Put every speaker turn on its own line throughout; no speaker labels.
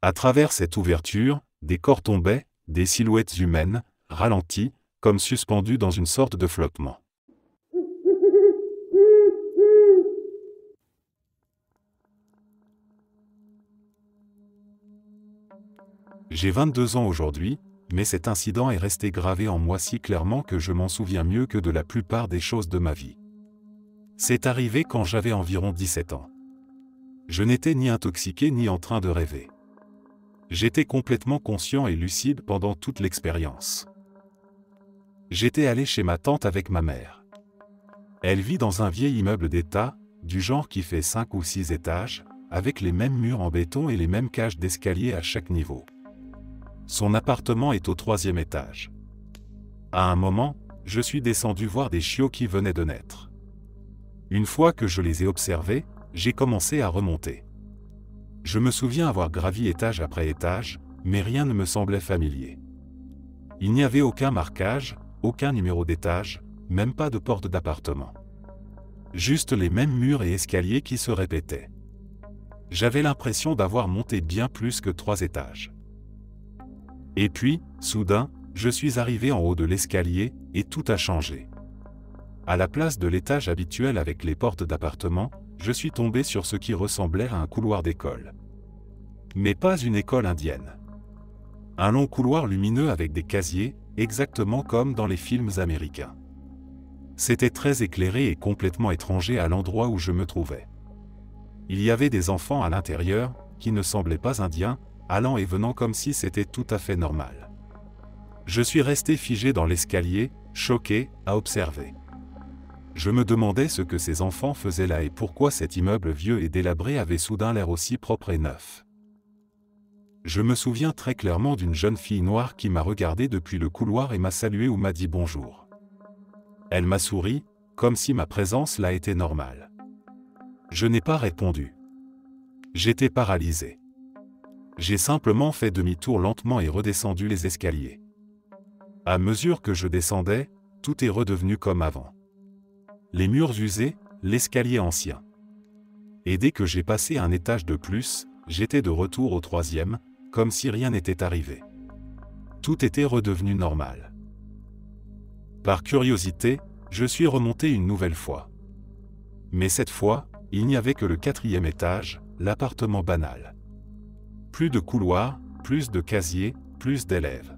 À travers cette ouverture, des corps tombaient, des silhouettes humaines, ralenties, comme suspendues dans une sorte de flottement. J'ai 22 ans aujourd'hui, mais cet incident est resté gravé en moi si clairement que je m'en souviens mieux que de la plupart des choses de ma vie. C'est arrivé quand j'avais environ 17 ans. Je n'étais ni intoxiqué ni en train de rêver. J'étais complètement conscient et lucide pendant toute l'expérience. J'étais allé chez ma tante avec ma mère. Elle vit dans un vieil immeuble d'état, du genre qui fait 5 ou 6 étages, avec les mêmes murs en béton et les mêmes cages d'escalier à chaque niveau. Son appartement est au 3e étage. À un moment, je suis descendu voir des chiots qui venaient de naître. Une fois que je les ai observés, j'ai commencé à remonter. Je me souviens avoir gravi étage après étage, mais rien ne me semblait familier. Il n'y avait aucun marquage, aucun numéro d'étage, même pas de porte d'appartement. Juste les mêmes murs et escaliers qui se répétaient. J'avais l'impression d'avoir monté bien plus que 3 étages. Et puis, soudain, je suis arrivé en haut de l'escalier, et tout a changé. À la place de l'étage habituel avec les portes d'appartement, je suis tombé sur ce qui ressemblait à un couloir d'école. Mais pas une école indienne. Un long couloir lumineux avec des casiers, exactement comme dans les films américains. C'était très éclairé et complètement étranger à l'endroit où je me trouvais. Il y avait des enfants à l'intérieur, qui ne semblaient pas indiens, allant et venant comme si c'était tout à fait normal. Je suis resté figé dans l'escalier, choqué, à observer. Je me demandais ce que ces enfants faisaient là et pourquoi cet immeuble vieux et délabré avait soudain l'air aussi propre et neuf. Je me souviens très clairement d'une jeune fille noire qui m'a regardé depuis le couloir et m'a salué ou m'a dit bonjour. Elle m'a souri, comme si ma présence là était normale. Je n'ai pas répondu. J'étais paralysé. J'ai simplement fait demi-tour lentement et redescendu les escaliers. À mesure que je descendais, tout est redevenu comme avant. Les murs usés, l'escalier ancien. Et dès que j'ai passé un étage de plus, j'étais de retour au 3e, comme si rien n'était arrivé. Tout était redevenu normal. Par curiosité, je suis remonté une nouvelle fois. Mais cette fois, il n'y avait que le 4e étage, l'appartement banal. Plus de couloirs, plus de casiers, plus d'élèves.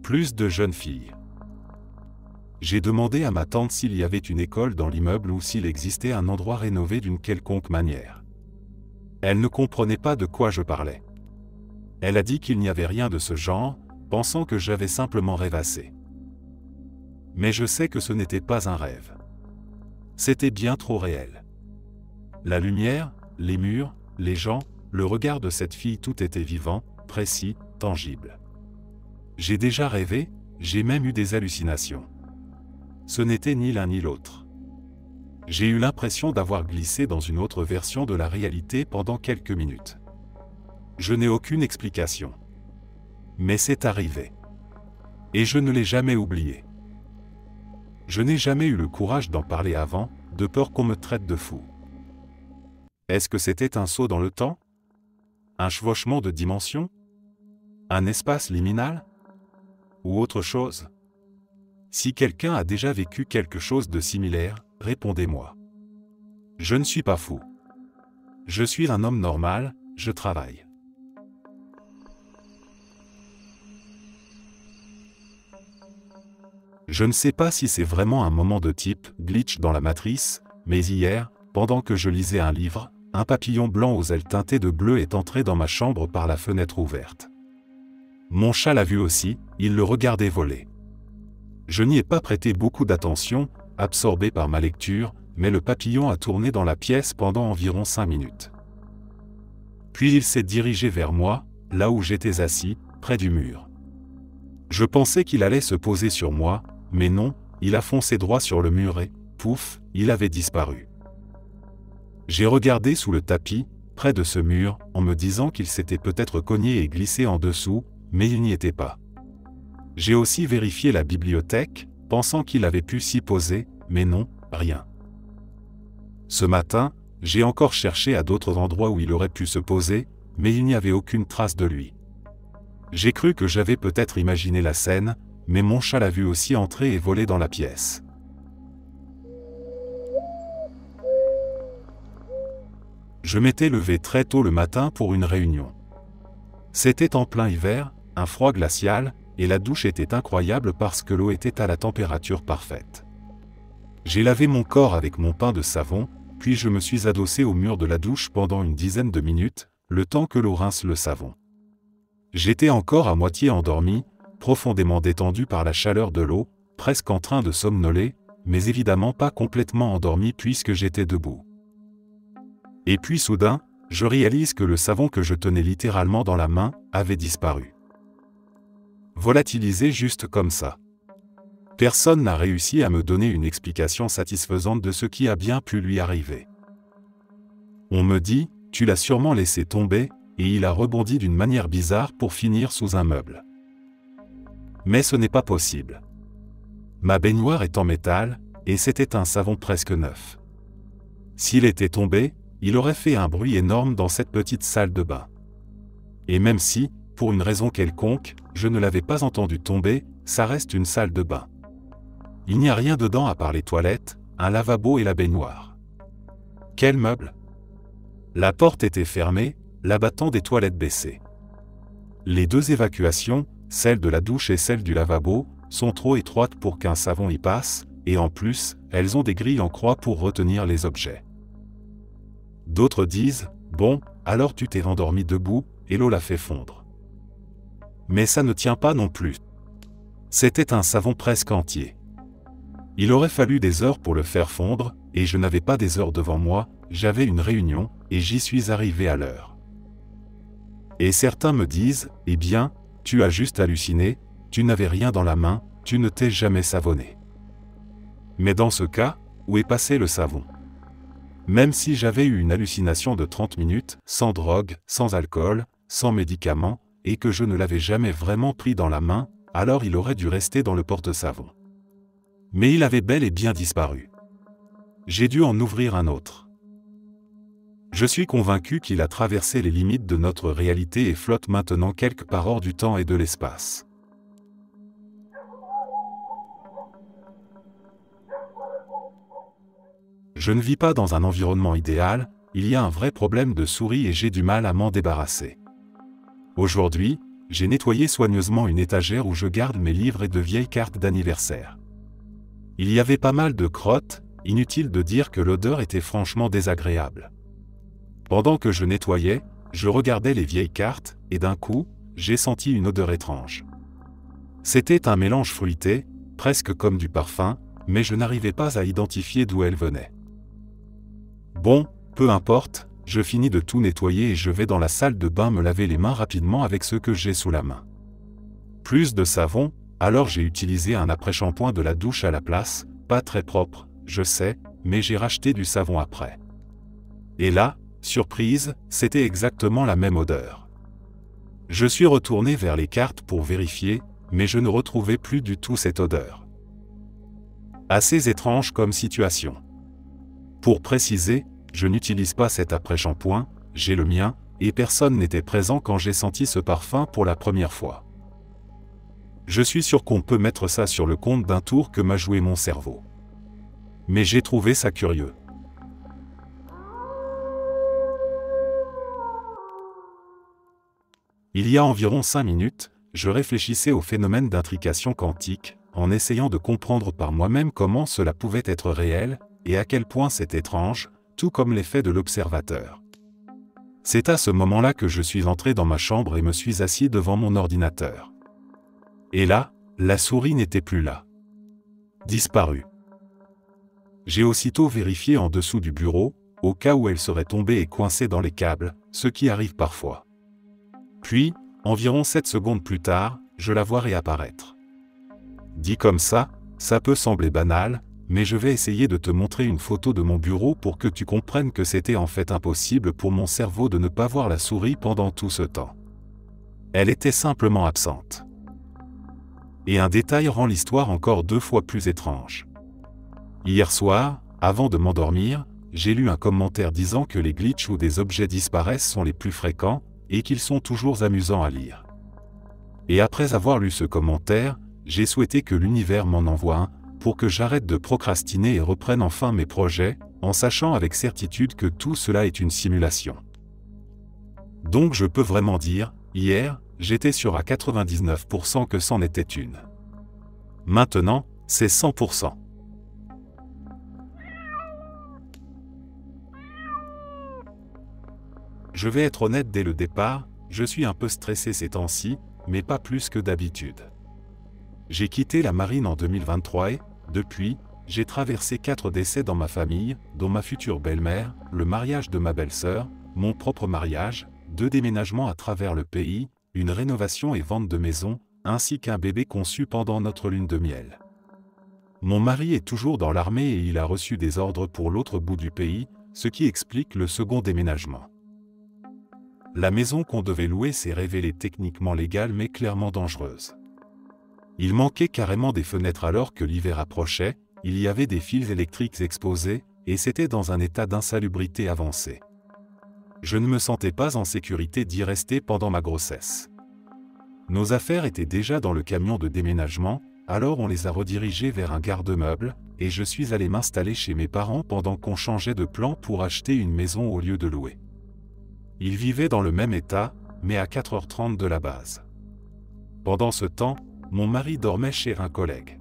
Plus de jeunes filles. J'ai demandé à ma tante s'il y avait une école dans l'immeuble ou s'il existait un endroit rénové d'une quelconque manière. Elle ne comprenait pas de quoi je parlais. Elle a dit qu'il n'y avait rien de ce genre, pensant que j'avais simplement rêvassé. Mais je sais que ce n'était pas un rêve. C'était bien trop réel. La lumière, les murs, les gens, le regard de cette fille, tout était vivant, précis, tangible. J'ai déjà rêvé, j'ai même eu des hallucinations. Ce n'était ni l'un ni l'autre. J'ai eu l'impression d'avoir glissé dans une autre version de la réalité pendant quelques minutes. Je n'ai aucune explication. Mais c'est arrivé. Et je ne l'ai jamais oublié. Je n'ai jamais eu le courage d'en parler avant, de peur qu'on me traite de fou. Est-ce que c'était un saut dans le temps? Un chevauchement de dimension? Un espace liminal? Ou autre chose? Si quelqu'un a déjà vécu quelque chose de similaire, répondez-moi. Je ne suis pas fou. Je suis un homme normal, je travaille. Je ne sais pas si c'est vraiment un moment de type glitch dans la matrice, mais hier, pendant que je lisais un livre, un papillon blanc aux ailes teintées de bleu est entré dans ma chambre par la fenêtre ouverte. Mon chat l'a vu aussi, il le regardait voler. Je n'y ai pas prêté beaucoup d'attention, absorbé par ma lecture, mais le papillon a tourné dans la pièce pendant environ 5 minutes. Puis il s'est dirigé vers moi, là où j'étais assis, près du mur. Je pensais qu'il allait se poser sur moi, mais non, il a foncé droit sur le mur et, pouf, il avait disparu. J'ai regardé sous le tapis, près de ce mur, en me disant qu'il s'était peut-être cogné et glissé en dessous, mais il n'y était pas. J'ai aussi vérifié la bibliothèque, pensant qu'il avait pu s'y poser, mais non, rien. Ce matin, j'ai encore cherché à d'autres endroits où il aurait pu se poser, mais il n'y avait aucune trace de lui. J'ai cru que j'avais peut-être imaginé la scène, mais mon chat l'a vu aussi entrer et voler dans la pièce. Je m'étais levé très tôt le matin pour une réunion. C'était en plein hiver, un froid glacial, et la douche était incroyable parce que l'eau était à la température parfaite. J'ai lavé mon corps avec mon pain de savon, puis je me suis adossé au mur de la douche pendant une dizaine de minutes, le temps que l'eau rince le savon. J'étais encore à moitié endormi, profondément détendu par la chaleur de l'eau, presque en train de somnoler, mais évidemment pas complètement endormi puisque j'étais debout. Et puis soudain, je réalise que le savon que je tenais littéralement dans la main avait disparu. Volatilisé juste comme ça. Personne n'a réussi à me donner une explication satisfaisante de ce qui a bien pu lui arriver. On me dit, tu l'as sûrement laissé tomber, et il a rebondi d'une manière bizarre pour finir sous un meuble. Mais ce n'est pas possible. Ma baignoire est en métal, et c'était un savon presque neuf. S'il était tombé, il aurait fait un bruit énorme dans cette petite salle de bain. Et même si, pour une raison quelconque, je ne l'avais pas entendu tomber, ça reste une salle de bain. Il n'y a rien dedans à part les toilettes, un lavabo et la baignoire. Quel meuble! La porte était fermée, l'abattant des toilettes baissé. Les deux évacuations, celle de la douche et celle du lavabo, sont trop étroites pour qu'un savon y passe, et en plus, elles ont des grilles en croix pour retenir les objets. D'autres disent, bon, alors tu t'es endormi debout, et l'eau l'a fait fondre. Mais ça ne tient pas non plus. C'était un savon presque entier. Il aurait fallu des heures pour le faire fondre, et je n'avais pas des heures devant moi, j'avais une réunion, et j'y suis arrivé à l'heure. Et certains me disent, eh bien, tu as juste halluciné, tu n'avais rien dans la main, tu ne t'es jamais savonné. Mais dans ce cas, où est passé le savon? Même si j'avais eu une hallucination de 30 minutes, sans drogue, sans alcool, sans médicaments, et que je ne l'avais jamais vraiment pris dans la main, alors il aurait dû rester dans le porte-savon. Mais il avait bel et bien disparu. J'ai dû en ouvrir un autre. Je suis convaincu qu'il a traversé les limites de notre réalité et flotte maintenant quelque part hors du temps et de l'espace. Je ne vis pas dans un environnement idéal, il y a un vrai problème de souris et j'ai du mal à m'en débarrasser. Aujourd'hui, j'ai nettoyé soigneusement une étagère où je garde mes livres et de vieilles cartes d'anniversaire. Il y avait pas mal de crottes, inutile de dire que l'odeur était franchement désagréable. Pendant que je nettoyais, je regardais les vieilles cartes, et d'un coup, j'ai senti une odeur étrange. C'était un mélange fruité, presque comme du parfum, mais je n'arrivais pas à identifier d'où elle venait. Bon, peu importe, je finis de tout nettoyer et je vais dans la salle de bain me laver les mains rapidement avec ce que j'ai sous la main. Plus de savon, alors j'ai utilisé un après-shampoing de la douche à la place, pas très propre, je sais, mais j'ai racheté du savon après. Et là, surprise, c'était exactement la même odeur. Je suis retourné vers les cartes pour vérifier, mais je ne retrouvais plus du tout cette odeur. Assez étrange comme situation. Pour préciser, je n'utilise pas cet après-shampoing, j'ai le mien, et personne n'était présent quand j'ai senti ce parfum pour la première fois. Je suis sûr qu'on peut mettre ça sur le compte d'un tour que m'a joué mon cerveau. Mais j'ai trouvé ça curieux. Il y a environ 5 minutes, je réfléchissais au phénomène d'intrication quantique, en essayant de comprendre par moi-même comment cela pouvait être réel, et à quel point c'est étrange, tout comme l'effet de l'observateur. C'est à ce moment-là que je suis entré dans ma chambre et me suis assis devant mon ordinateur. Et là, la souris n'était plus là. Disparue. J'ai aussitôt vérifié en dessous du bureau, au cas où elle serait tombée et coincée dans les câbles, ce qui arrive parfois. Puis, environ 7 secondes plus tard, je la vois réapparaître. Dit comme ça peut sembler banal, mais je vais essayer de te montrer une photo de mon bureau pour que tu comprennes que c'était en fait impossible pour mon cerveau de ne pas voir la souris pendant tout ce temps. Elle était simplement absente. Et un détail rend l'histoire encore 2 fois plus étrange. Hier soir, avant de m'endormir, j'ai lu un commentaire disant que les glitches où des objets disparaissent sont les plus fréquents, et qu'ils sont toujours amusants à lire. Et après avoir lu ce commentaire, j'ai souhaité que l'univers m'en envoie un, pour que j'arrête de procrastiner et reprenne enfin mes projets, en sachant avec certitude que tout cela est une simulation. Donc je peux vraiment dire, hier, j'étais sûr à 99% que c'en était une. Maintenant, c'est 100%. Je vais être honnête dès le départ, je suis un peu stressé ces temps-ci, mais pas plus que d'habitude. J'ai quitté la marine en 2023 et, depuis, j'ai traversé 4 décès dans ma famille, dont ma future belle-mère, le mariage de ma belle-sœur, mon propre mariage, 2 déménagements à travers le pays, une rénovation et vente de maison, ainsi qu'un bébé conçu pendant notre lune de miel. Mon mari est toujours dans l'armée et il a reçu des ordres pour l'autre bout du pays, ce qui explique le second déménagement. La maison qu'on devait louer s'est révélée techniquement légale mais clairement dangereuse. Il manquait carrément des fenêtres alors que l'hiver approchait, il y avait des fils électriques exposés, et c'était dans un état d'insalubrité avancé. Je ne me sentais pas en sécurité d'y rester pendant ma grossesse. Nos affaires étaient déjà dans le camion de déménagement, alors on les a redirigées vers un garde-meubles, et je suis allé m'installer chez mes parents pendant qu'on changeait de plan pour acheter une maison au lieu de louer. Ils vivaient dans le même état, mais à 4h30 de la base. Pendant ce temps, mon mari dormait chez un collègue.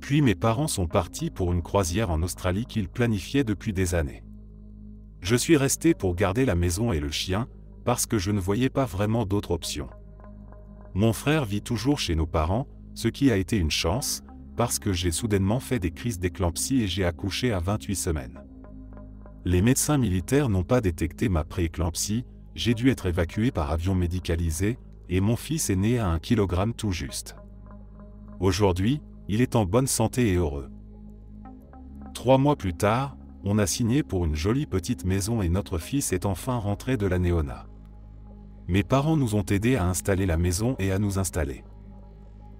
Puis mes parents sont partis pour une croisière en Australie qu'ils planifiaient depuis des années. Je suis resté pour garder la maison et le chien, parce que je ne voyais pas vraiment d'autre option. Mon frère vit toujours chez nos parents, ce qui a été une chance, parce que j'ai soudainement fait des crises d'éclampsie et j'ai accouché à 28 semaines. Les médecins militaires n'ont pas détecté ma prééclampsie, j'ai dû être évacué par avion médicalisé, et mon fils est né à 1 kg tout juste. Aujourd'hui, il est en bonne santé et heureux. 3 mois plus tard, on a signé pour une jolie petite maison et notre fils est enfin rentré de la néonat. Mes parents nous ont aidés à installer la maison et à nous installer.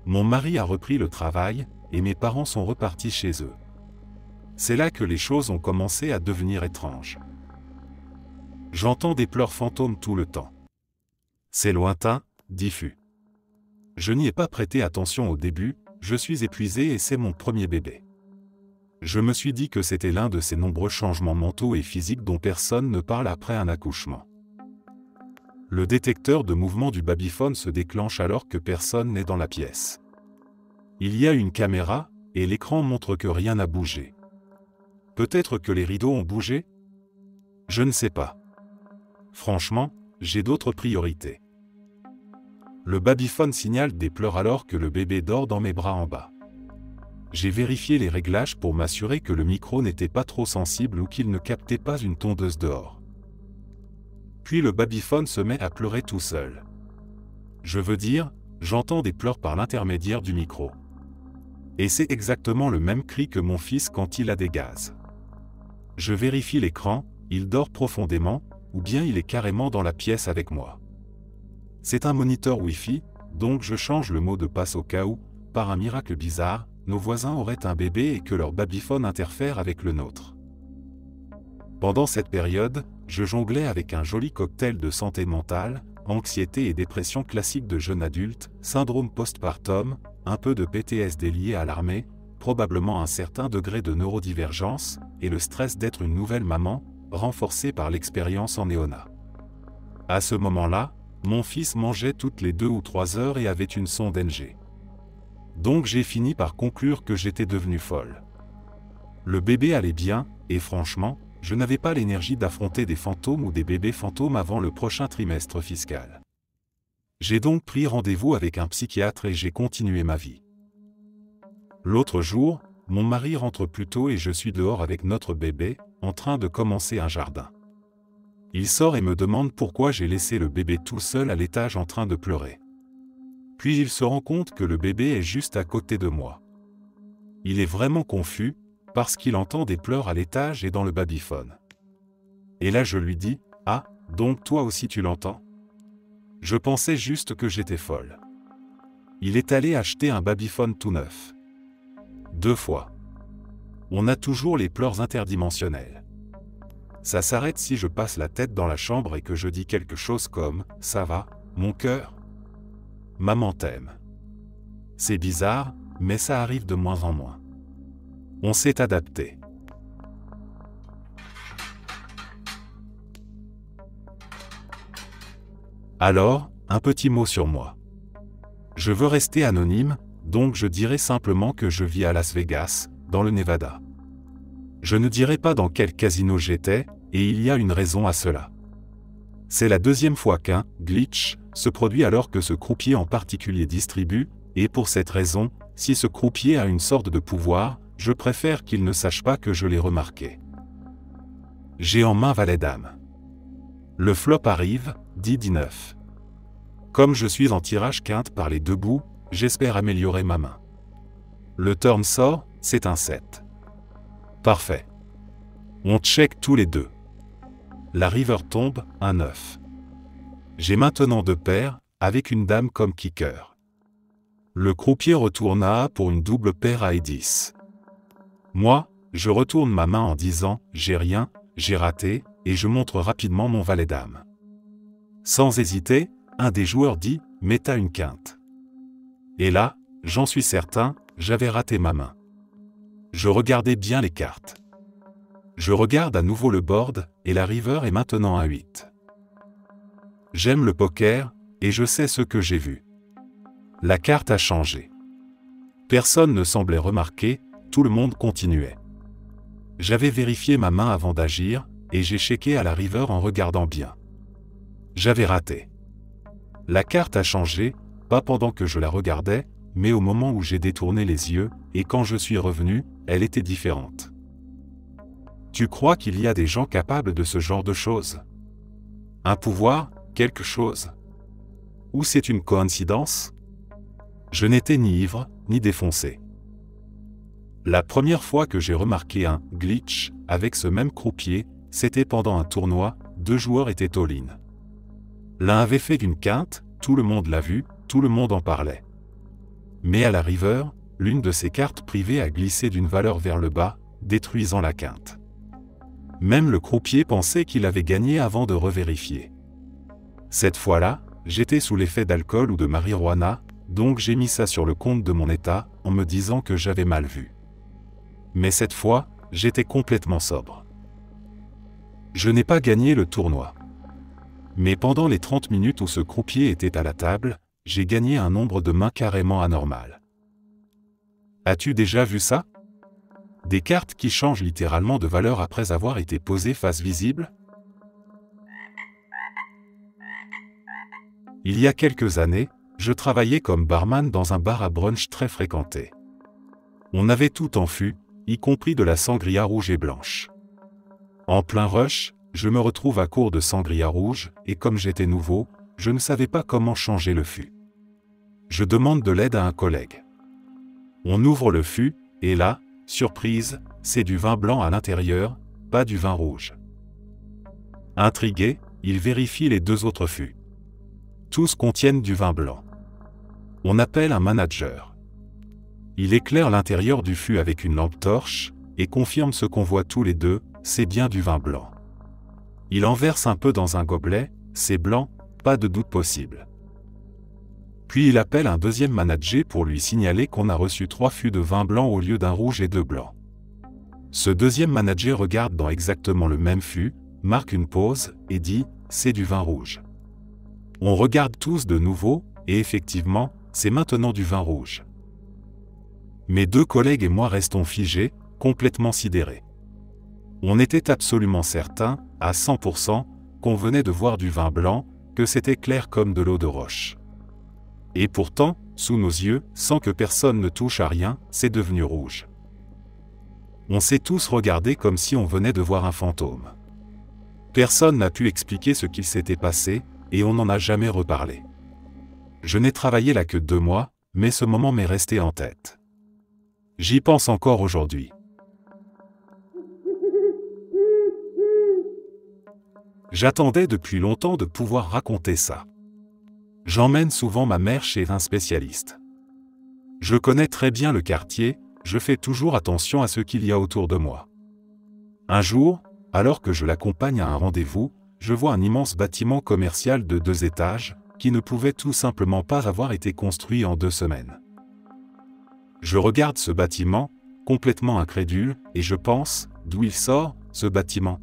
Mon mari a repris le travail, et mes parents sont repartis chez eux. C'est là que les choses ont commencé à devenir étranges. J'entends des pleurs fantômes tout le temps. C'est lointain, diffus. Je n'y ai pas prêté attention au début, je suis épuisé et c'est mon premier bébé. Je me suis dit que c'était l'un de ces nombreux changements mentaux et physiques dont personne ne parle après un accouchement. Le détecteur de mouvement du babyphone se déclenche alors que personne n'est dans la pièce. Il y a une caméra, et l'écran montre que rien n'a bougé. Peut-être que les rideaux ont bougé? Je ne sais pas. Franchement, j'ai d'autres priorités. Le babyphone signale des pleurs alors que le bébé dort dans mes bras en bas. J'ai vérifié les réglages pour m'assurer que le micro n'était pas trop sensible ou qu'il ne captait pas une tondeuse dehors. Puis le babyphone se met à pleurer tout seul. Je veux dire, j'entends des pleurs par l'intermédiaire du micro. Et c'est exactement le même cri que mon fils quand il a des gaz. Je vérifie l'écran, il dort profondément, ou bien il est carrément dans la pièce avec moi. C'est un moniteur Wi-Fi, donc je change le mot de passe au cas où, par un miracle bizarre, nos voisins auraient un bébé et que leur babyphone interfère avec le nôtre. Pendant cette période, je jonglais avec un joli cocktail de santé mentale, anxiété et dépression classique de jeune adulte, syndrome postpartum, un peu de PTSD lié à l'armée, probablement un certain degré de neurodivergence, et le stress d'être une nouvelle maman, renforcé par l'expérience en néonat. À ce moment-là, mon fils mangeait toutes les 2 ou 3 heures et avait une sonde NG. Donc j'ai fini par conclure que j'étais devenue folle. Le bébé allait bien, et franchement, je n'avais pas l'énergie d'affronter des fantômes ou des bébés fantômes avant le prochain trimestre fiscal. J'ai donc pris rendez-vous avec un psychiatre et j'ai continué ma vie. L'autre jour, mon mari rentre plus tôt et je suis dehors avec notre bébé, en train de commencer un jardin. Il sort et me demande pourquoi j'ai laissé le bébé tout seul à l'étage en train de pleurer. Puis il se rend compte que le bébé est juste à côté de moi. Il est vraiment confus, parce qu'il entend des pleurs à l'étage et dans le babyphone. Et là je lui dis, « Ah, donc toi aussi tu l'entends ?» Je pensais juste que j'étais folle. Il est allé acheter un babyphone tout neuf. 2 fois. On a toujours les pleurs interdimensionnelles. Ça s'arrête si je passe la tête dans la chambre et que je dis quelque chose comme « Ça va, mon cœur ?» Maman t'aime. C'est bizarre, mais ça arrive de moins en moins. On s'est adapté. Alors, un petit mot sur moi. Je veux rester anonyme, donc je dirai simplement que je vis à Las Vegas, dans le Nevada. Je ne dirai pas dans quel casino j'étais, et il y a une raison à cela. C'est la deuxième fois qu'un « glitch » se produit alors que ce croupier en particulier distribue, et pour cette raison, si ce croupier a une sorte de pouvoir, je préfère qu'il ne sache pas que je l'ai remarqué. J'ai en main valet-dame. Le flop arrive, dit 19. Comme je suis en tirage quinte par les deux bouts, j'espère améliorer ma main. Le turn sort, c'est un 7. Parfait. On check tous les deux. La river tombe, un 9. J'ai maintenant deux paires, avec une dame comme kicker. Le croupier retourne à A pour une double paire à E10. Moi, je retourne ma main en disant « J'ai rien, j'ai raté » et je montre rapidement mon valet-dame. Sans hésiter, un des joueurs dit « Mais t'as une quinte ». Et là, j'en suis certain, j'avais raté ma main. Je regardais bien les cartes. Je regarde à nouveau le board, et la river est maintenant à 8. J'aime le poker, et je sais ce que j'ai vu. La carte a changé. Personne ne semblait remarquer, tout le monde continuait. J'avais vérifié ma main avant d'agir, et j'ai checké à la river en regardant bien. J'avais raté. La carte a changé, pas pendant que je la regardais, mais au moment où j'ai détourné les yeux, et quand je suis revenu, elle était différente. Tu crois qu'il y a des gens capables de ce genre de choses? Un pouvoir, quelque chose? Ou c'est une coïncidence? Je n'étais ni ivre, ni défoncé. La première fois que j'ai remarqué un « glitch » avec ce même croupier, c'était pendant un tournoi, deux joueurs étaient all-in. L'un avait fait une quinte, tout le monde l'a vu, tout le monde en parlait. Mais à la river, l'une de ses cartes privées a glissé d'une valeur vers le bas, détruisant la quinte. Même le croupier pensait qu'il avait gagné avant de revérifier. Cette fois-là, j'étais sous l'effet d'alcool ou de marijuana, donc j'ai mis ça sur le compte de mon état, en me disant que j'avais mal vu. Mais cette fois, j'étais complètement sobre. Je n'ai pas gagné le tournoi. Mais pendant les 30 minutes où ce croupier était à la table, j'ai gagné un nombre de mains carrément anormal. As-tu déjà vu ça? Des cartes qui changent littéralement de valeur après avoir été posées face visible? Il y a quelques années, je travaillais comme barman dans un bar à brunch très fréquenté. On avait tout en fût, y compris de la sangria rouge et blanche. En plein rush, je me retrouve à court de sangria rouge, et comme j'étais nouveau, je ne savais pas comment changer le fût. Je demande de l'aide à un collègue. On ouvre le fût, et là, surprise, c'est du vin blanc à l'intérieur, pas du vin rouge. Intrigué, il vérifie les deux autres fûts. Tous contiennent du vin blanc. On appelle un manager. Il éclaire l'intérieur du fût avec une lampe torche, et confirme ce qu'on voit tous les deux, c'est bien du vin blanc. Il en verse un peu dans un gobelet, c'est blanc, pas de doute possible. Puis il appelle un deuxième manager pour lui signaler qu'on a reçu 3 fûts de vin blanc au lieu d'un rouge et 2 blancs. Ce deuxième manager regarde dans exactement le même fût, marque une pause, et dit « c'est du vin rouge ». On regarde tous de nouveau, et effectivement, c'est maintenant du vin rouge. Mes deux collègues et moi restons figés, complètement sidérés. On était absolument certains, à 100%, qu'on venait de voir du vin blanc, que c'était clair comme de l'eau de roche. Et pourtant, sous nos yeux, sans que personne ne touche à rien, c'est devenu rouge. On s'est tous regardés comme si on venait de voir un fantôme. Personne n'a pu expliquer ce qu'il s'était passé, et on n'en a jamais reparlé. Je n'ai travaillé là que 2 mois, mais ce moment m'est resté en tête. J'y pense encore aujourd'hui. J'attendais depuis longtemps de pouvoir raconter ça. J'emmène souvent ma mère chez un spécialiste. Je connais très bien le quartier, je fais toujours attention à ce qu'il y a autour de moi. Un jour, Alors que je l'accompagne à un rendez-vous, je vois un immense bâtiment commercial de 2 étages, qui ne pouvait tout simplement pas avoir été construit en 2 semaines. Je regarde ce bâtiment, complètement incrédule, et je pense, d'où il sort, ce bâtiment?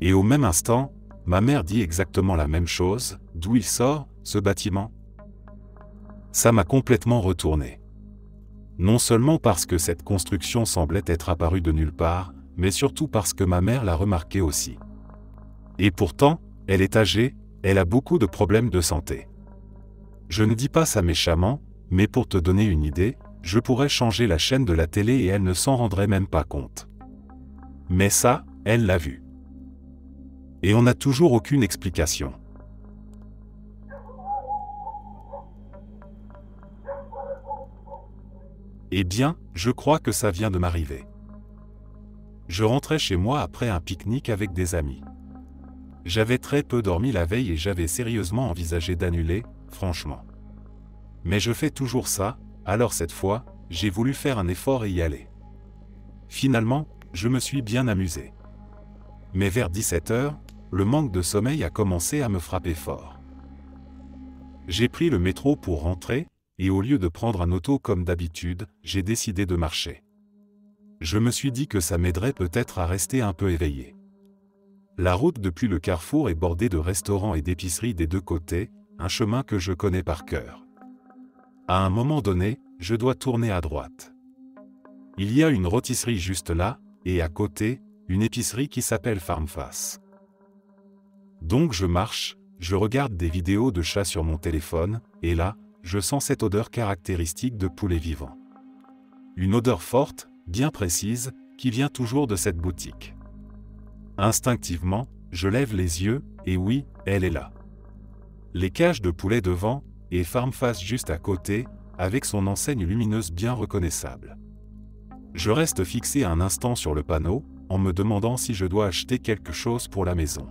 Et au même instant, ma mère dit exactement la même chose, d'où il sort, ce bâtiment? Ça m'a complètement retourné. Non seulement parce que cette construction semblait être apparue de nulle part, mais surtout parce que ma mère l'a remarqué aussi. Et pourtant, elle est âgée, elle a beaucoup de problèmes de santé. Je ne dis pas ça méchamment, mais pour te donner une idée, je pourrais changer la chaîne de la télé et elle ne s'en rendrait même pas compte. Mais ça, elle l'a vu. Et on n'a toujours aucune explication. Eh bien, je crois que ça vient de m'arriver. Je rentrais chez moi après un pique-nique avec des amis. J'avais très peu dormi la veille et j'avais sérieusement envisagé d'annuler, franchement. Mais je fais toujours ça, alors cette fois, j'ai voulu faire un effort et y aller. Finalement, je me suis bien amusé. Mais vers 17h, le manque de sommeil a commencé à me frapper fort. J'ai pris le métro pour rentrer, et au lieu de prendre un auto comme d'habitude, j'ai décidé de marcher. Je me suis dit que ça m'aiderait peut-être à rester un peu éveillé. La route depuis le carrefour est bordée de restaurants et d'épiceries des 2 côtés, un chemin que je connais par cœur. À un moment donné, je dois tourner à droite. Il y a une rôtisserie juste là, et à côté, une épicerie qui s'appelle Farmface. Donc je marche, je regarde des vidéos de chats sur mon téléphone, et là, je sens cette odeur caractéristique de poulet vivant. Une odeur forte, bien précise, qui vient toujours de cette boutique. Instinctivement, je lève les yeux, et oui, elle est là. Les cages de poulet devant, et Farmface juste à côté, avec son enseigne lumineuse bien reconnaissable. Je reste fixé un instant sur le panneau, en me demandant si je dois acheter quelque chose pour la maison.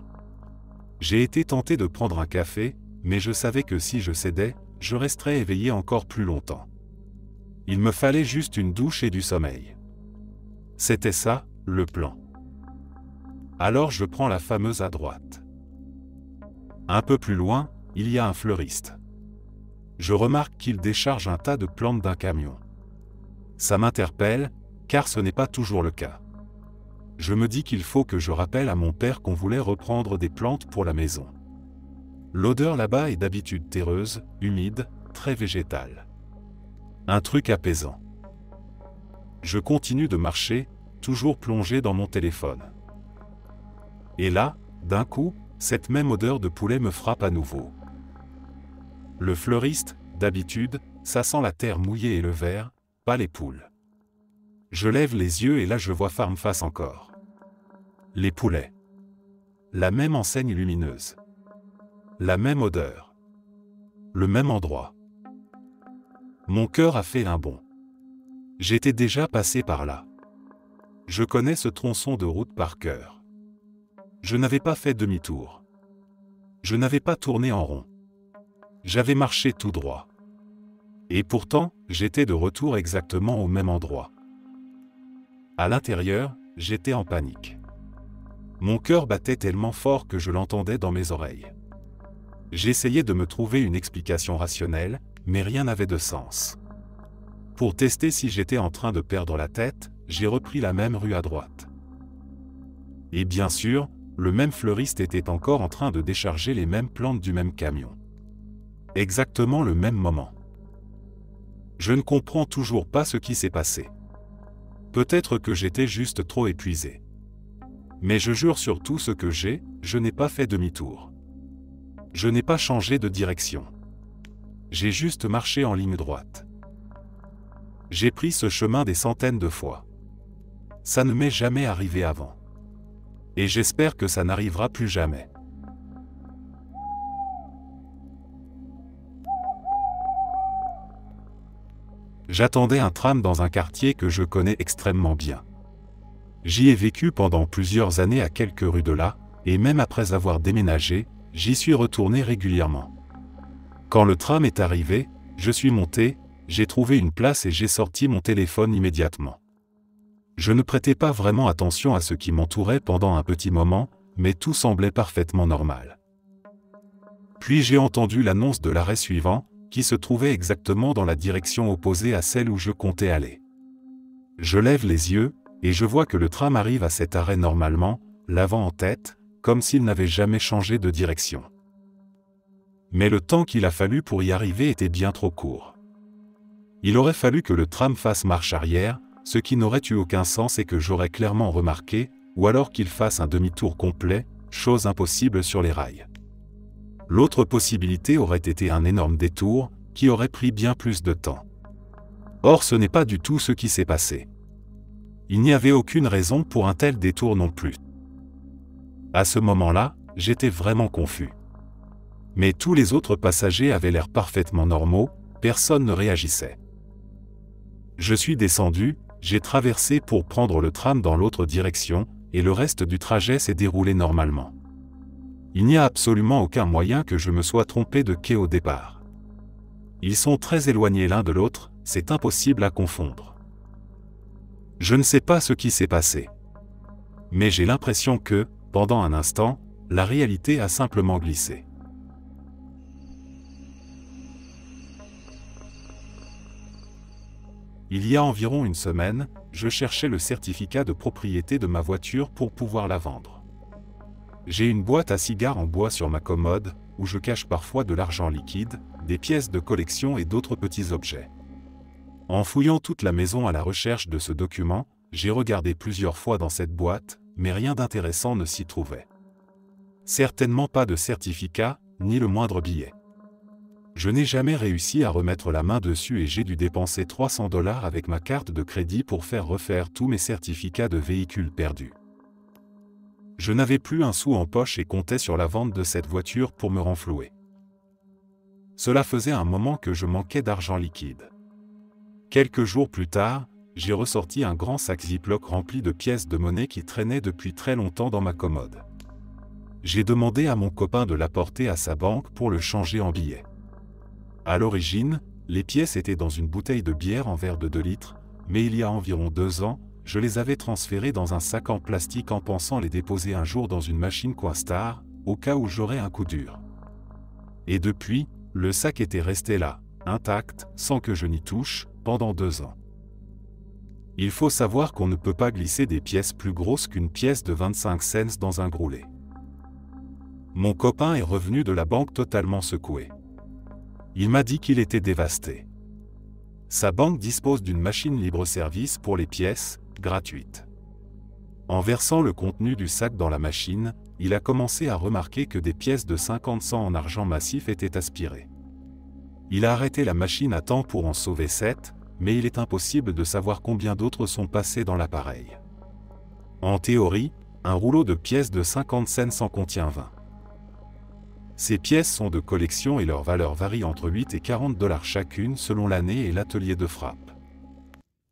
J'ai été tenté de prendre un café, mais je savais que si je cédais, je resterais éveillé encore plus longtemps. Il me fallait juste une douche et du sommeil. C'était ça, le plan. Alors je prends la fameuse à droite. Un peu plus loin, il y a un fleuriste. Je remarque qu'il décharge un tas de plantes d'un camion. Ça m'interpelle, car ce n'est pas toujours le cas. Je me dis qu'il faut que je rappelle à mon père qu'on voulait reprendre des plantes pour la maison. L'odeur là-bas est d'habitude terreuse, humide, très végétale. Un truc apaisant. Je continue de marcher, toujours plongé dans mon téléphone. Et là, d'un coup, cette même odeur de poulet me frappe à nouveau. Le fleuriste, d'habitude, ça sent la terre mouillée et le verre, pas les poules. Je lève les yeux et là je vois Farmface encore. Les poulets. La même enseigne lumineuse. La même odeur. Le même endroit. Mon cœur a fait un bond. J'étais déjà passé par là. Je connais ce tronçon de route par cœur. Je n'avais pas fait demi-tour. Je n'avais pas tourné en rond. J'avais marché tout droit. Et pourtant, j'étais de retour exactement au même endroit. À l'intérieur, j'étais en panique. Mon cœur battait tellement fort que je l'entendais dans mes oreilles. J'essayais de me trouver une explication rationnelle, mais rien n'avait de sens. Pour tester si j'étais en train de perdre la tête, j'ai repris la même rue à droite. Et bien sûr, le même fleuriste était encore en train de décharger les mêmes plantes du même camion. Exactement le même moment. Je ne comprends toujours pas ce qui s'est passé. Peut-être que j'étais juste trop épuisé. Mais je jure sur tout ce que je n'ai pas fait demi-tour. Je n'ai pas changé de direction. J'ai juste marché en ligne droite. J'ai pris ce chemin des centaines de fois. Ça ne m'est jamais arrivé avant. Et j'espère que ça n'arrivera plus jamais. J'attendais un tram dans un quartier que je connais extrêmement bien. J'y ai vécu pendant plusieurs années à quelques rues de là, et même après avoir déménagé, j'y suis retourné régulièrement. Quand le tram est arrivé, je suis monté, j'ai trouvé une place et j'ai sorti mon téléphone immédiatement. Je ne prêtais pas vraiment attention à ce qui m'entourait pendant un petit moment, mais tout semblait parfaitement normal. Puis j'ai entendu l'annonce de l'arrêt suivant, qui se trouvait exactement dans la direction opposée à celle où je comptais aller. Je lève les yeux, et je vois que le tram arrive à cet arrêt normalement, l'avant en tête, comme s'il n'avait jamais changé de direction. Mais le temps qu'il a fallu pour y arriver était bien trop court. Il aurait fallu que le tram fasse marche arrière, ce qui n'aurait eu aucun sens et que j'aurais clairement remarqué, ou alors qu'il fasse un demi-tour complet, chose impossible sur les rails. L'autre possibilité aurait été un énorme détour, qui aurait pris bien plus de temps. Or ce n'est pas du tout ce qui s'est passé. Il n'y avait aucune raison pour un tel détour non plus. À ce moment-là, j'étais vraiment confus. Mais tous les autres passagers avaient l'air parfaitement normaux, personne ne réagissait. Je suis descendu, j'ai traversé pour prendre le tram dans l'autre direction, et le reste du trajet s'est déroulé normalement. Il n'y a absolument aucun moyen que je me sois trompé de quai au départ. Ils sont très éloignés l'un de l'autre, c'est impossible à confondre. Je ne sais pas ce qui s'est passé. Mais j'ai l'impression que, pendant un instant, la réalité a simplement glissé. Il y a environ une semaine, je cherchais le certificat de propriété de ma voiture pour pouvoir la vendre. J'ai une boîte à cigares en bois sur ma commode, où je cache parfois de l'argent liquide, des pièces de collection et d'autres petits objets. En fouillant toute la maison à la recherche de ce document, j'ai regardé plusieurs fois dans cette boîte, mais rien d'intéressant ne s'y trouvait. Certainement pas de certificat, ni le moindre billet. Je n'ai jamais réussi à remettre la main dessus et j'ai dû dépenser 300 $ avec ma carte de crédit pour faire refaire tous mes certificats de véhicules perdus. Je n'avais plus un sou en poche et comptais sur la vente de cette voiture pour me renflouer. Cela faisait un moment que je manquais d'argent liquide. Quelques jours plus tard, j'ai ressorti un grand sac Ziploc rempli de pièces de monnaie qui traînaient depuis très longtemps dans ma commode. J'ai demandé à mon copain de l'apporter à sa banque pour le changer en billets. À l'origine, les pièces étaient dans une bouteille de bière en verre de 2 litres, mais il y a environ 2 ans, je les avais transférées dans un sac en plastique en pensant les déposer un jour dans une machine Coinstar, au cas où j'aurais un coup dur. Et depuis, le sac était resté là, intact, sans que je n'y touche, pendant 2 ans. Il faut savoir qu'on ne peut pas glisser des pièces plus grosses qu'une pièce de 25 cents dans un groulet. Mon copain est revenu de la banque totalement secoué. Il m'a dit qu'il était dévasté. Sa banque dispose d'une machine libre-service pour les pièces, gratuite. En versant le contenu du sac dans la machine, il a commencé à remarquer que des pièces de 50 cents en argent massif étaient aspirées. Il a arrêté la machine à temps pour en sauver 7, mais il est impossible de savoir combien d'autres sont passés dans l'appareil. En théorie, un rouleau de pièces de 50 cents en contient 20. Ces pièces sont de collection et leur valeur varie entre 8 et 40 $ chacune selon l'année et l'atelier de frappe.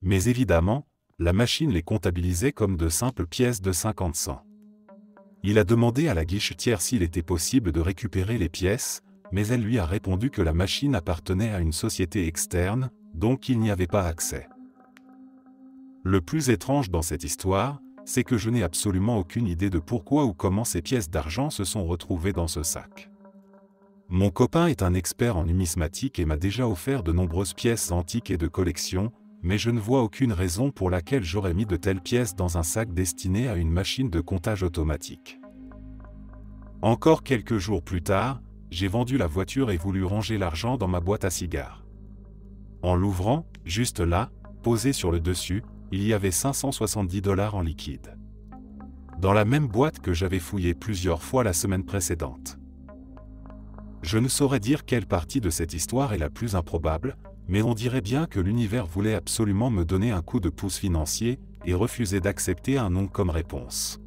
Mais évidemment, la machine les comptabilisait comme de simples pièces de 50 cents. Il a demandé à la guichetière s'il était possible de récupérer les pièces, mais elle lui a répondu que la machine appartenait à une société externe, donc il n'y avait pas accès. Le plus étrange dans cette histoire, c'est que je n'ai absolument aucune idée de pourquoi ou comment ces pièces d'argent se sont retrouvées dans ce sac. Mon copain est un expert en numismatique et m'a déjà offert de nombreuses pièces antiques et de collection, mais je ne vois aucune raison pour laquelle j'aurais mis de telles pièces dans un sac destiné à une machine de comptage automatique. Encore quelques jours plus tard, j'ai vendu la voiture et voulu ranger l'argent dans ma boîte à cigares. En l'ouvrant, juste là, posé sur le dessus, il y avait 570 $ en liquide. Dans la même boîte que j'avais fouillée plusieurs fois la semaine précédente. Je ne saurais dire quelle partie de cette histoire est la plus improbable, mais on dirait bien que l'univers voulait absolument me donner un coup de pouce financier et refusait d'accepter un non comme réponse.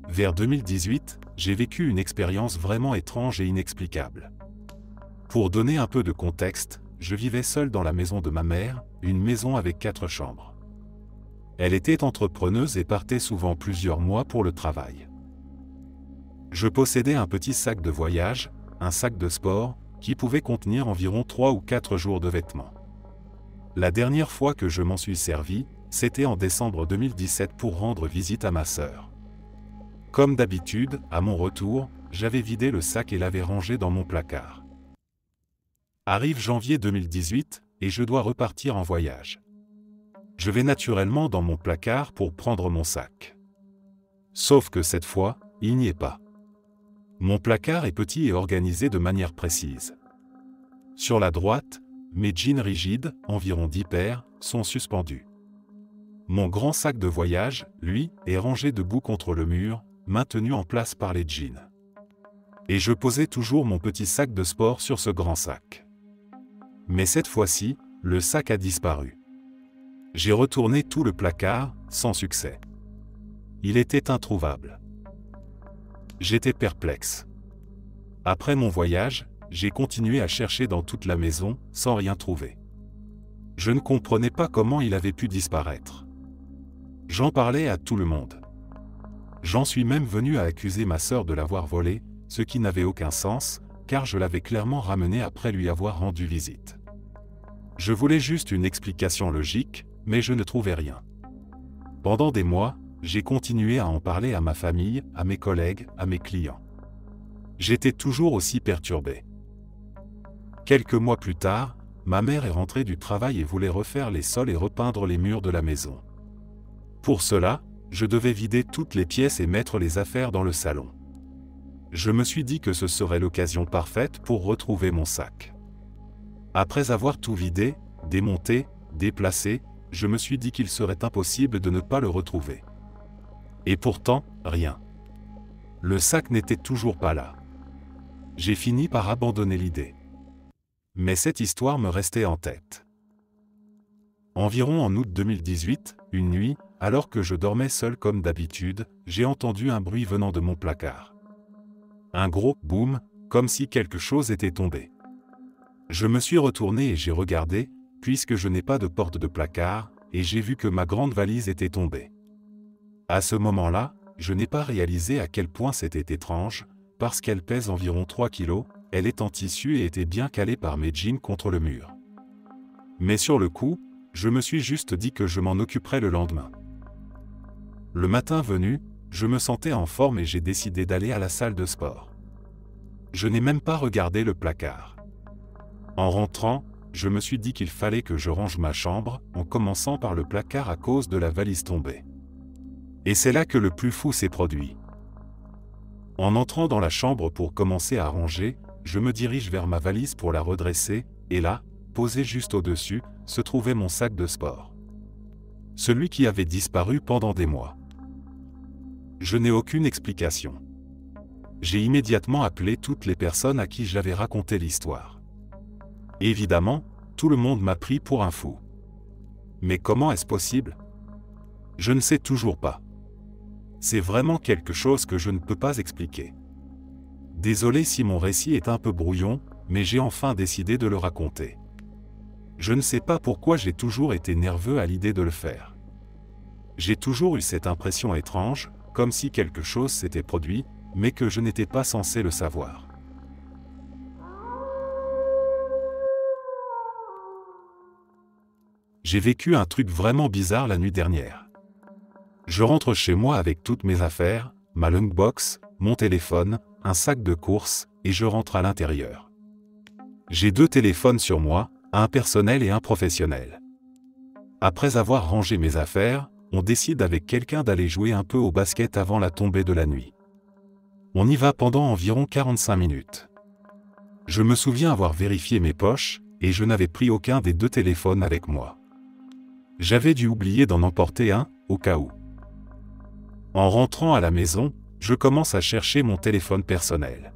Vers 2018, j'ai vécu une expérience vraiment étrange et inexplicable. Pour donner un peu de contexte, je vivais seul dans la maison de ma mère, une maison avec 4 chambres. Elle était entrepreneuse et partait souvent plusieurs mois pour le travail. Je possédais un petit sac de voyage, un sac de sport, qui pouvait contenir environ 3 ou 4 jours de vêtements. La dernière fois que je m'en suis servi, c'était en décembre 2017 pour rendre visite à ma sœur. Comme d'habitude, à mon retour, j'avais vidé le sac et l'avais rangé dans mon placard. Arrive janvier 2018, et je dois repartir en voyage. Je vais naturellement dans mon placard pour prendre mon sac. Sauf que cette fois, il n'y est pas. Mon placard est petit et organisé de manière précise. Sur la droite, mes jeans rigides, environ 10 paires, sont suspendus. Mon grand sac de voyage, lui, est rangé debout contre le mur, maintenu en place par les jeans. Et je posais toujours mon petit sac de sport sur ce grand sac. Mais cette fois-ci, le sac a disparu. J'ai retourné tout le placard, sans succès. Il était introuvable. J'étais perplexe. Après mon voyage, j'ai continué à chercher dans toute la maison, sans rien trouver. Je ne comprenais pas comment il avait pu disparaître. J'en parlais à tout le monde. J'en suis même venu à accuser ma sœur de l'avoir volé, ce qui n'avait aucun sens, car je l'avais clairement ramené après lui avoir rendu visite. Je voulais juste une explication logique, mais je ne trouvais rien. Pendant des mois, j'ai continué à en parler à ma famille, à mes collègues, à mes clients. J'étais toujours aussi perturbé. Quelques mois plus tard, ma mère est rentrée du travail et voulait refaire les sols et repeindre les murs de la maison. Pour cela, je devais vider toutes les pièces et mettre les affaires dans le salon. Je me suis dit que ce serait l'occasion parfaite pour retrouver mon sac. Après avoir tout vidé, démonté, déplacé, je me suis dit qu'il serait impossible de ne pas le retrouver. Et pourtant, rien. Le sac n'était toujours pas là. J'ai fini par abandonner l'idée. Mais cette histoire me restait en tête. Environ en août 2018, une nuit, alors que je dormais seul comme d'habitude, j'ai entendu un bruit venant de mon placard. Un gros « boum », comme si quelque chose était tombé. Je me suis retourné et j'ai regardé, puisque je n'ai pas de porte de placard, et j'ai vu que ma grande valise était tombée. À ce moment-là, je n'ai pas réalisé à quel point c'était étrange, parce qu'elle pèse environ 3 kilos, elle est en tissu et était bien calée par mes jeans contre le mur. Mais sur le coup, je me suis juste dit que je m'en occuperais le lendemain. Le matin venu, je me sentais en forme et j'ai décidé d'aller à la salle de sport. Je n'ai même pas regardé le placard. En rentrant, je me suis dit qu'il fallait que je range ma chambre, en commençant par le placard à cause de la valise tombée. Et c'est là que le plus fou s'est produit. En entrant dans la chambre pour commencer à ranger, je me dirige vers ma valise pour la redresser, et là, posé juste au-dessus, se trouvait mon sac de sport. Celui qui avait disparu pendant des mois. Je n'ai aucune explication. J'ai immédiatement appelé toutes les personnes à qui j'avais raconté l'histoire. Évidemment, tout le monde m'a pris pour un fou. Mais comment est-ce possible? Je ne sais toujours pas. C'est vraiment quelque chose que je ne peux pas expliquer. Désolé si mon récit est un peu brouillon, mais j'ai enfin décidé de le raconter. Je ne sais pas pourquoi j'ai toujours été nerveux à l'idée de le faire. J'ai toujours eu cette impression étrange, comme si quelque chose s'était produit, mais que je n'étais pas censé le savoir. J'ai vécu un truc vraiment bizarre la nuit dernière. Je rentre chez moi avec toutes mes affaires, ma lunchbox, mon téléphone, un sac de course, et je rentre à l'intérieur. J'ai 2 téléphones sur moi, un personnel et un professionnel. Après avoir rangé mes affaires, on décide avec quelqu'un d'aller jouer un peu au basket avant la tombée de la nuit. On y va pendant environ 45 minutes. Je me souviens avoir vérifié mes poches, et je n'avais pris aucun des 2 téléphones avec moi. J'avais dû oublier d'en emporter un, au cas où. En rentrant à la maison, je commence à chercher mon téléphone personnel.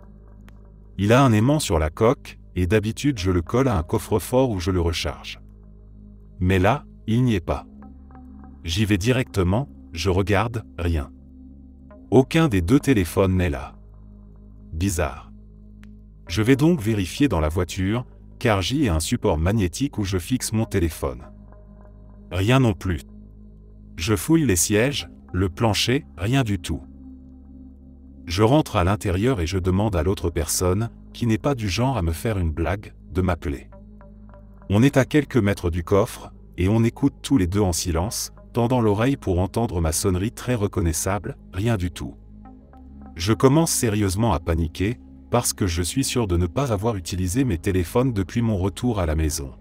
Il a un aimant sur la coque, et d'habitude je le colle à un coffre-fort où je le recharge. Mais là, il n'y est pas. J'y vais directement, je regarde, rien. Aucun des 2 téléphones n'est là. Bizarre. Je vais donc vérifier dans la voiture, car j'y ai un support magnétique où je fixe mon téléphone. Rien non plus. Je fouille les sièges, le plancher, rien du tout. Je rentre à l'intérieur et je demande à l'autre personne, qui n'est pas du genre à me faire une blague, de m'appeler. On est à quelques mètres du coffre, et on écoute tous les deux en silence, tendant l'oreille pour entendre ma sonnerie très reconnaissable, rien du tout. Je commence sérieusement à paniquer, parce que je suis sûr de ne pas avoir utilisé mes téléphones depuis mon retour à la maison.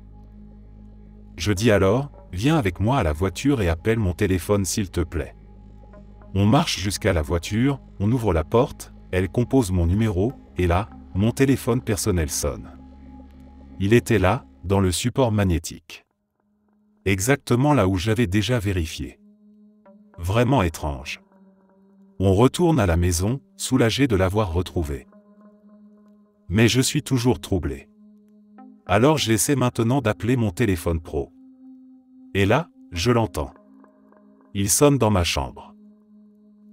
Je dis alors, viens avec moi à la voiture et appelle mon téléphone s'il te plaît. On marche jusqu'à la voiture, on ouvre la porte, elle compose mon numéro, et là, mon téléphone personnel sonne. Il était là, dans le support magnétique. Exactement là où j'avais déjà vérifié. Vraiment étrange. On retourne à la maison, soulagé de l'avoir retrouvé. Mais je suis toujours troublé. Alors j'essaie maintenant d'appeler mon téléphone pro. Et là, je l'entends. Il sonne dans ma chambre.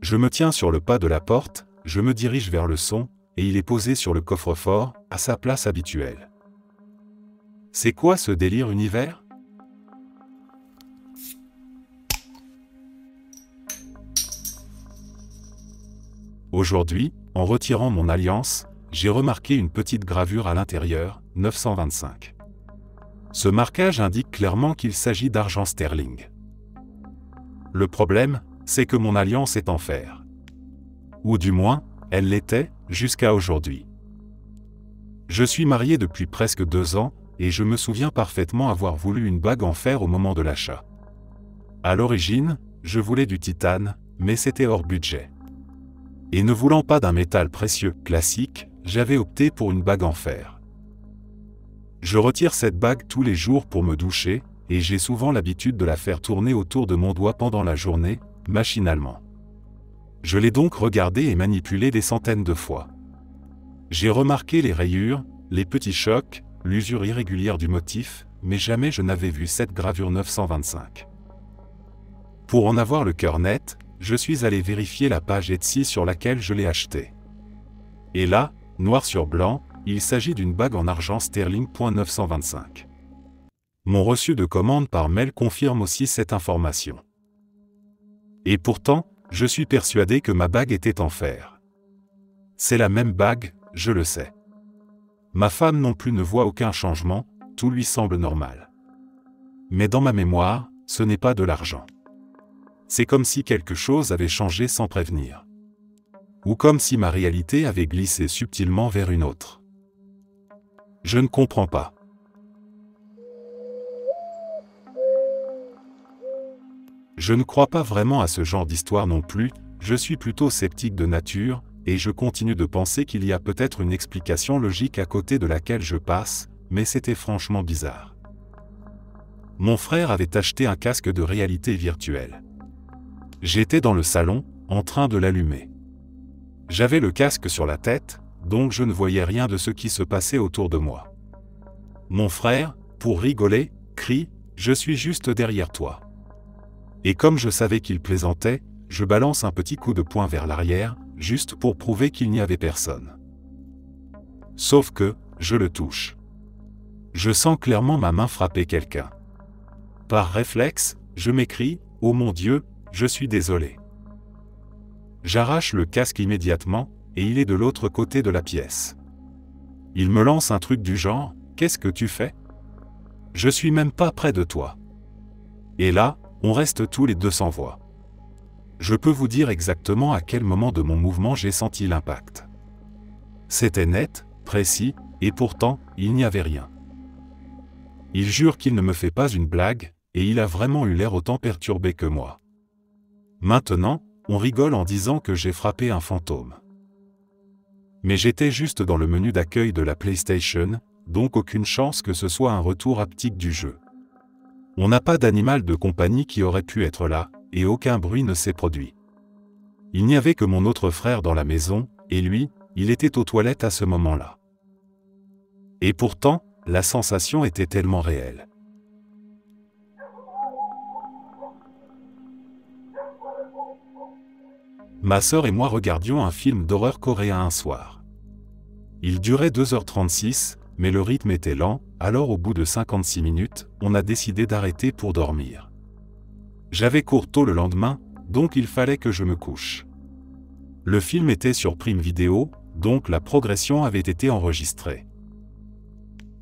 Je me tiens sur le pas de la porte, je me dirige vers le son, et il est posé sur le coffre-fort, à sa place habituelle. C'est quoi ce délire univers ? Aujourd'hui, en retirant mon alliance, j'ai remarqué une petite gravure à l'intérieur, 925. Ce marquage indique clairement qu'il s'agit d'argent sterling. Le problème, c'est que mon alliance est en fer. Ou du moins, elle l'était, jusqu'à aujourd'hui. Je suis marié depuis presque 2 ans, et je me souviens parfaitement avoir voulu une bague en fer au moment de l'achat. À l'origine, je voulais du titane, mais c'était hors budget. Et ne voulant pas d'un métal précieux, classique, j'avais opté pour une bague en fer. Je retire cette bague tous les jours pour me doucher, et j'ai souvent l'habitude de la faire tourner autour de mon doigt pendant la journée, machinalement. Je l'ai donc regardée et manipulée des centaines de fois. J'ai remarqué les rayures, les petits chocs, l'usure irrégulière du motif, mais jamais je n'avais vu cette gravure 925. Pour en avoir le cœur net, je suis allé vérifier la page Etsy sur laquelle je l'ai achetée. Et là, noir sur blanc, il s'agit d'une bague en argent sterling .925. Mon reçu de commande par mail confirme aussi cette information. Et pourtant, je suis persuadé que ma bague était en fer. C'est la même bague, je le sais. Ma femme non plus ne voit aucun changement, tout lui semble normal. Mais dans ma mémoire, ce n'est pas de l'argent. C'est comme si quelque chose avait changé sans prévenir. Ou comme si ma réalité avait glissé subtilement vers une autre. Je ne comprends pas. Je ne crois pas vraiment à ce genre d'histoire non plus, je suis plutôt sceptique de nature, et je continue de penser qu'il y a peut-être une explication logique à côté de laquelle je passe, mais c'était franchement bizarre. Mon frère avait acheté un casque de réalité virtuelle. J'étais dans le salon, en train de l'allumer. J'avais le casque sur la tête, donc je ne voyais rien de ce qui se passait autour de moi. Mon frère, pour rigoler, crie « Je suis juste derrière toi ». Et comme je savais qu'il plaisantait, je balance un petit coup de poing vers l'arrière, juste pour prouver qu'il n'y avait personne. Sauf que, je le touche. Je sens clairement ma main frapper quelqu'un. Par réflexe, je m'écrie « Oh mon Dieu, je suis désolé ». J'arrache le casque immédiatement, et il est de l'autre côté de la pièce. Il me lance un truc du genre « Qu'est-ce que tu fais ? Je suis même pas près de toi. » Et là, on reste tous les deux sans voix. Je peux vous dire exactement à quel moment de mon mouvement j'ai senti l'impact. C'était net, précis, et pourtant, il n'y avait rien. Il jure qu'il ne me fait pas une blague, et il a vraiment eu l'air autant perturbé que moi. Maintenant, on rigole en disant que j'ai frappé un fantôme. Mais j'étais juste dans le menu d'accueil de la PlayStation, donc aucune chance que ce soit un retour haptique du jeu. On n'a pas d'animal de compagnie qui aurait pu être là, et aucun bruit ne s'est produit. Il n'y avait que mon autre frère dans la maison, et lui, il était aux toilettes à ce moment-là. Et pourtant, la sensation était tellement réelle. Ma sœur et moi regardions un film d'horreur coréen un soir. Il durait 2h36, mais le rythme était lent, alors au bout de 56 minutes, on a décidé d'arrêter pour dormir. J'avais cours tôt le lendemain, donc il fallait que je me couche. Le film était sur Prime Video, donc la progression avait été enregistrée.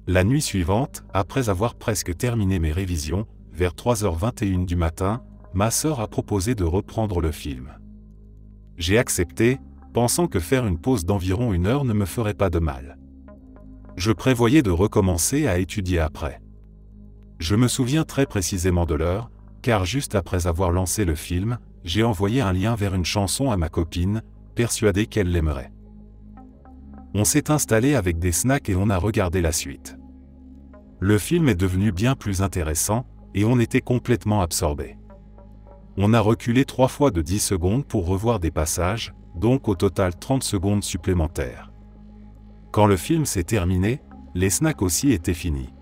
La nuit suivante, après avoir presque terminé mes révisions, vers 3h21 du matin, ma sœur a proposé de reprendre le film. J'ai accepté, pensant que faire une pause d'environ 1 heure ne me ferait pas de mal. Je prévoyais de recommencer à étudier après. Je me souviens très précisément de l'heure, car juste après avoir lancé le film, j'ai envoyé un lien vers une chanson à ma copine, persuadé qu'elle l'aimerait. On s'est installé avec des snacks et on a regardé la suite. Le film est devenu bien plus intéressant, et on était complètement absorbés. On a reculé 3 fois de 10 secondes pour revoir des passages, donc au total 30 secondes supplémentaires. Quand le film s'est terminé, les snacks aussi étaient finis.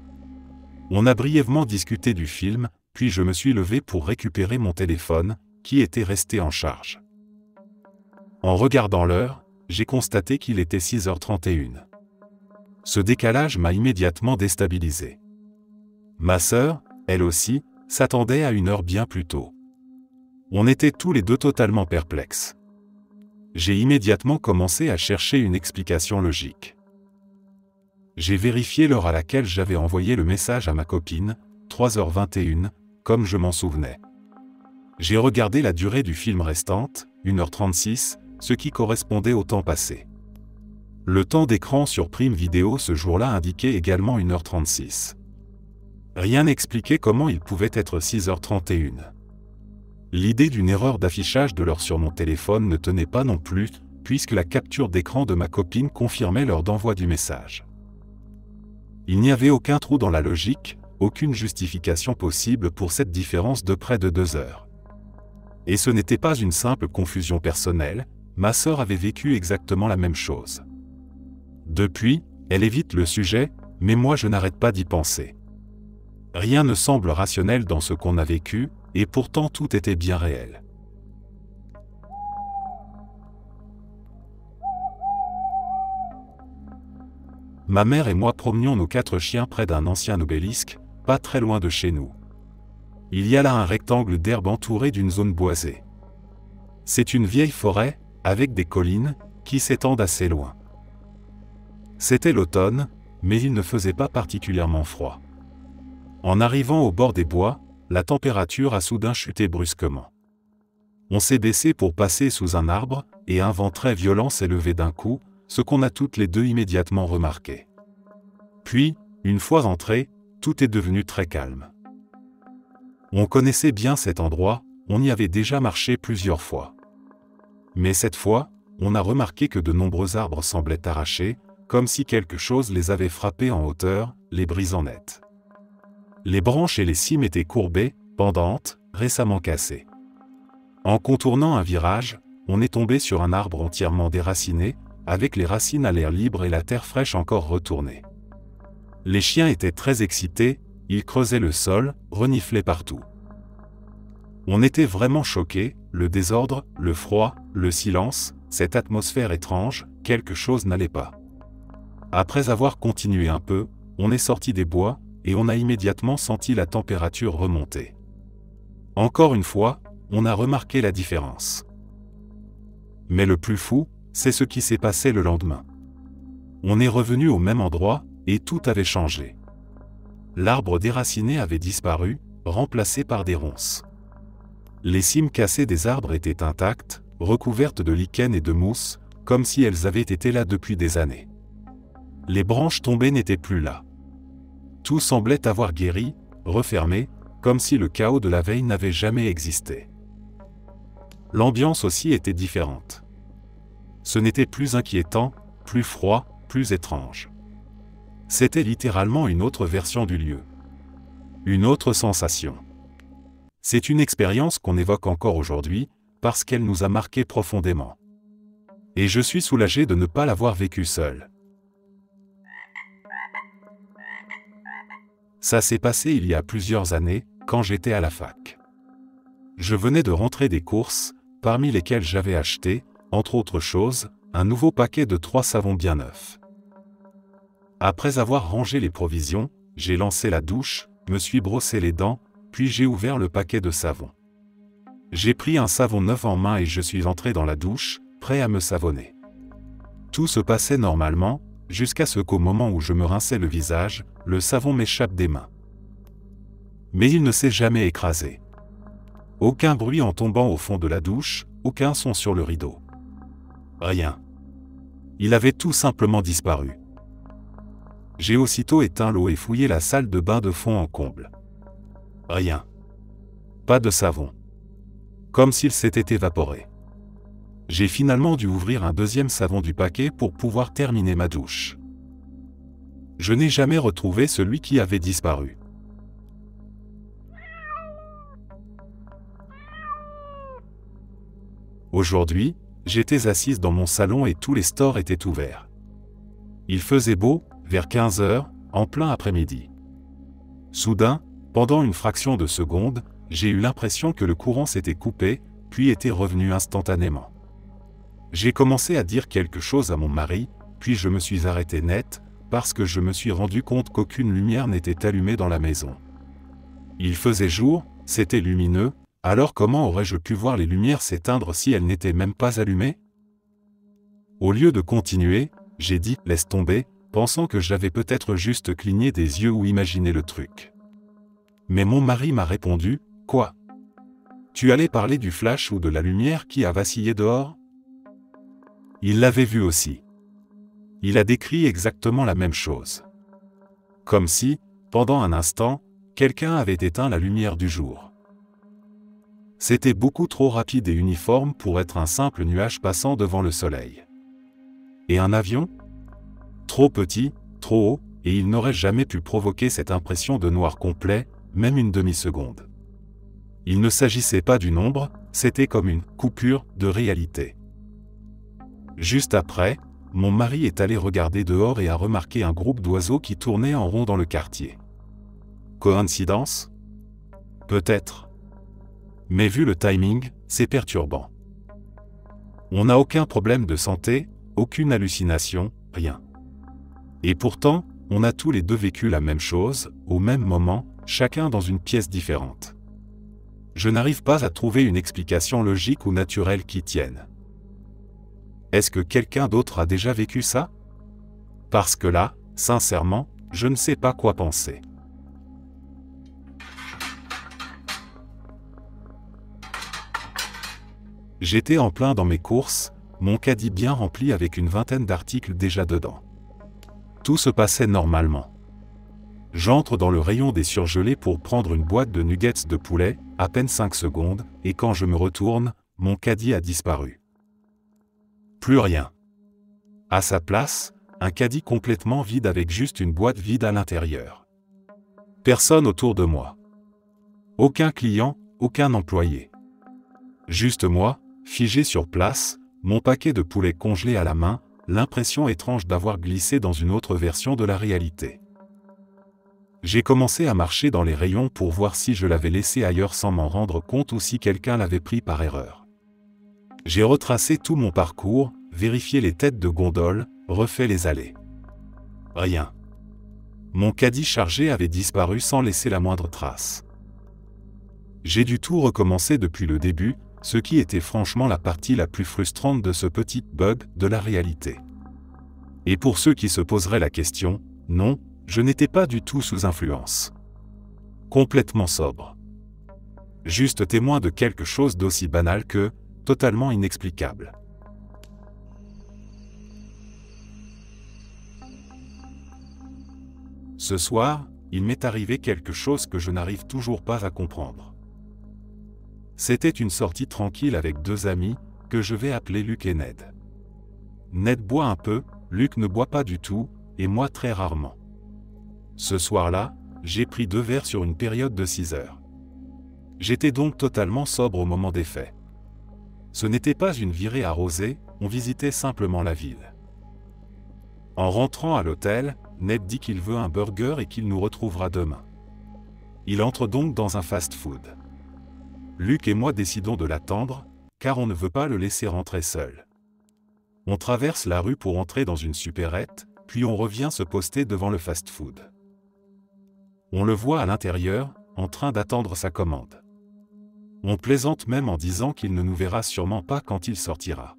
On a brièvement discuté du film, puis je me suis levé pour récupérer mon téléphone, qui était resté en charge. En regardant l'heure, j'ai constaté qu'il était 6h31. Ce décalage m'a immédiatement déstabilisé. Ma sœur, elle aussi, s'attendait à 1 heure bien plus tôt. On était tous les deux totalement perplexes. J'ai immédiatement commencé à chercher une explication logique. J'ai vérifié l'heure à laquelle j'avais envoyé le message à ma copine, 3h21, comme je m'en souvenais. J'ai regardé la durée du film restante, 1h36, ce qui correspondait au temps passé. Le temps d'écran sur Prime Video ce jour-là indiquait également 1h36. Rien n'expliquait comment il pouvait être 6h31. L'idée d'une erreur d'affichage de l'heure sur mon téléphone ne tenait pas non plus, puisque la capture d'écran de ma copine confirmait l'heure d'envoi du message. Il n'y avait aucun trou dans la logique, aucune justification possible pour cette différence de près de 2 heures. Et ce n'était pas une simple confusion personnelle, ma sœur avait vécu exactement la même chose. Depuis, elle évite le sujet, mais moi je n'arrête pas d'y penser. Rien ne semble rationnel dans ce qu'on a vécu, et pourtant tout était bien réel. Ma mère et moi promenions nos 4 chiens près d'un ancien obélisque, pas très loin de chez nous. Il y a là un rectangle d'herbe entouré d'une zone boisée. C'est une vieille forêt, avec des collines, qui s'étendent assez loin. C'était l'automne, mais il ne faisait pas particulièrement froid. En arrivant au bord des bois, la température a soudain chuté brusquement. On s'est baissé pour passer sous un arbre, et un vent très violent s'est levé d'un coup, ce qu'on a toutes les deux immédiatement remarqué. Puis, une fois entrés, tout est devenu très calme. On connaissait bien cet endroit, on y avait déjà marché plusieurs fois. Mais cette fois, on a remarqué que de nombreux arbres semblaient arrachés, comme si quelque chose les avait frappés en hauteur, les brisant net. Les branches et les cimes étaient courbées, pendantes, récemment cassées. En contournant un virage, on est tombé sur un arbre entièrement déraciné, avec les racines à l'air libre et la terre fraîche encore retournée. Les chiens étaient très excités, ils creusaient le sol, reniflaient partout. On était vraiment choqués, le désordre, le froid, le silence, cette atmosphère étrange, quelque chose n'allait pas. Après avoir continué un peu, on est sorti des bois, et on a immédiatement senti la température remonter. Encore une fois, on a remarqué la différence. Mais le plus fou, c'est ce qui s'est passé le lendemain. On est revenu au même endroit, et tout avait changé. L'arbre déraciné avait disparu, remplacé par des ronces. Les cimes cassées des arbres étaient intactes, recouvertes de lichen et de mousse, comme si elles avaient été là depuis des années. Les branches tombées n'étaient plus là. Tout semblait avoir guéri, refermé, comme si le chaos de la veille n'avait jamais existé. L'ambiance aussi était différente. Ce n'était plus inquiétant, plus froid, plus étrange. C'était littéralement une autre version du lieu. Une autre sensation. C'est une expérience qu'on évoque encore aujourd'hui, parce qu'elle nous a marqués profondément. Et je suis soulagé de ne pas l'avoir vécu seul. Ça s'est passé il y a plusieurs années, quand j'étais à la fac. Je venais de rentrer des courses, parmi lesquelles j'avais acheté, entre autres choses, un nouveau paquet de 3 savons bien neufs. Après avoir rangé les provisions, j'ai lancé la douche, me suis brossé les dents, puis j'ai ouvert le paquet de savon. J'ai pris un savon neuf en main et je suis entré dans la douche, prêt à me savonner. Tout se passait normalement, jusqu'à ce qu'au moment où je me rinçais le visage, le savon m'échappe des mains. Mais il ne s'est jamais écrasé. Aucun bruit en tombant au fond de la douche, aucun son sur le rideau. Rien. Il avait tout simplement disparu. J'ai aussitôt éteint l'eau et fouillé la salle de bain de fond en comble. Rien. Pas de savon. Comme s'il s'était évaporé. J'ai finalement dû ouvrir un deuxième savon du paquet pour pouvoir terminer ma douche. Je n'ai jamais retrouvé celui qui avait disparu. Aujourd'hui, j'étais assise dans mon salon et tous les stores étaient ouverts. Il faisait beau, vers 15 heures, en plein après-midi. Soudain, pendant une fraction de seconde, j'ai eu l'impression que le courant s'était coupé, puis était revenu instantanément. J'ai commencé à dire quelque chose à mon mari, puis je me suis arrêté net, parce que je me suis rendu compte qu'aucune lumière n'était allumée dans la maison. Il faisait jour, c'était lumineux, alors comment aurais-je pu voir les lumières s'éteindre si elles n'étaient même pas allumées? Au lieu de continuer, j'ai dit « laisse tomber », pensant que j'avais peut-être juste cligné des yeux ou imaginé le truc. Mais mon mari m'a répondu « Quoi? Tu allais parler du flash ou de la lumière qui a vacillé dehors ?» Il l'avait vu aussi. Il a décrit exactement la même chose. Comme si, pendant un instant, quelqu'un avait éteint la lumière du jour. C'était beaucoup trop rapide et uniforme pour être un simple nuage passant devant le soleil. Et un avion? Trop petit, trop haut, et il n'aurait jamais pu provoquer cette impression de noir complet, même une demi-seconde. Il ne s'agissait pas d'une ombre, c'était comme une coupure de réalité. Juste après, mon mari est allé regarder dehors et a remarqué un groupe d'oiseaux qui tournaient en rond dans le quartier. Coïncidence? Peut-être. Mais vu le timing, c'est perturbant. On n'a aucun problème de santé, aucune hallucination, rien. Et pourtant, on a tous les deux vécu la même chose, au même moment, chacun dans une pièce différente. Je n'arrive pas à trouver une explication logique ou naturelle qui tienne. Est-ce que quelqu'un d'autre a déjà vécu ça? Parce que là, sincèrement, je ne sais pas quoi penser. J'étais en plein dans mes courses, mon caddie bien rempli avec une vingtaine d'articles déjà dedans. Tout se passait normalement. J'entre dans le rayon des surgelés pour prendre une boîte de nuggets de poulet, à peine 5 secondes, et quand je me retourne, mon caddie a disparu. Plus rien. À sa place, un caddie complètement vide avec juste une boîte vide à l'intérieur. Personne autour de moi. Aucun client, aucun employé. Juste moi, figé sur place, mon paquet de poulet congelé à la main, l'impression étrange d'avoir glissé dans une autre version de la réalité. J'ai commencé à marcher dans les rayons pour voir si je l'avais laissé ailleurs sans m'en rendre compte ou si quelqu'un l'avait pris par erreur. J'ai retracé tout mon parcours, vérifié les têtes de gondole, refait les allées. Rien. Mon caddie chargé avait disparu sans laisser la moindre trace. J'ai dû tout recommencer depuis le début, ce qui était franchement la partie la plus frustrante de ce petit bug de la réalité. Et pour ceux qui se poseraient la question, non, je n'étais pas du tout sous influence. Complètement sobre. Juste témoin de quelque chose d'aussi banal que, totalement inexplicable. Ce soir, il m'est arrivé quelque chose que je n'arrive toujours pas à comprendre. C'était une sortie tranquille avec deux amis, que je vais appeler Luc et Ned. Ned boit un peu, Luc ne boit pas du tout, et moi très rarement. Ce soir-là, j'ai pris 2 verres sur une période de 6 heures. J'étais donc totalement sobre au moment des faits. Ce n'était pas une virée arrosée, on visitait simplement la ville. En rentrant à l'hôtel, Ned dit qu'il veut un burger et qu'il nous retrouvera demain. Il entre donc dans un fast-food. Luc et moi décidons de l'attendre, car on ne veut pas le laisser rentrer seul. On traverse la rue pour entrer dans une supérette, puis on revient se poster devant le fast-food. On le voit à l'intérieur, en train d'attendre sa commande. On plaisante même en disant qu'il ne nous verra sûrement pas quand il sortira.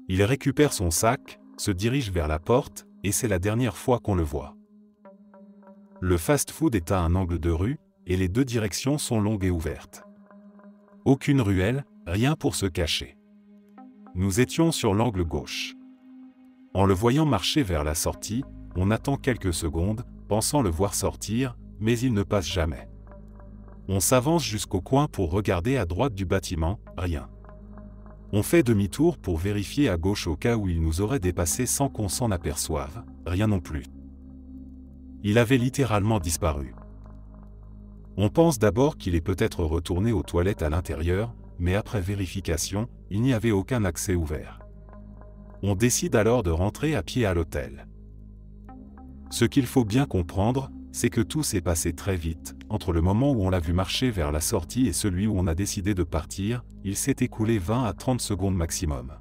Il récupère son sac, se dirige vers la porte, et c'est la dernière fois qu'on le voit. Le fast-food est à un angle de rue, et les deux directions sont longues et ouvertes. Aucune ruelle, rien pour se cacher. Nous étions sur l'angle gauche. En le voyant marcher vers la sortie, on attend quelques secondes, pensant le voir sortir, mais il ne passe jamais. On s'avance jusqu'au coin pour regarder à droite du bâtiment, rien. On fait demi-tour pour vérifier à gauche au cas où il nous aurait dépassé sans qu'on s'en aperçoive, rien non plus. Il avait littéralement disparu. On pense d'abord qu'il est peut-être retourné aux toilettes à l'intérieur, mais après vérification, il n'y avait aucun accès ouvert. On décide alors de rentrer à pied à l'hôtel. Ce qu'il faut bien comprendre, c'est que tout s'est passé très vite. Entre le moment où on l'a vu marcher vers la sortie et celui où on a décidé de partir, il s'est écoulé 20 à 30 secondes maximum.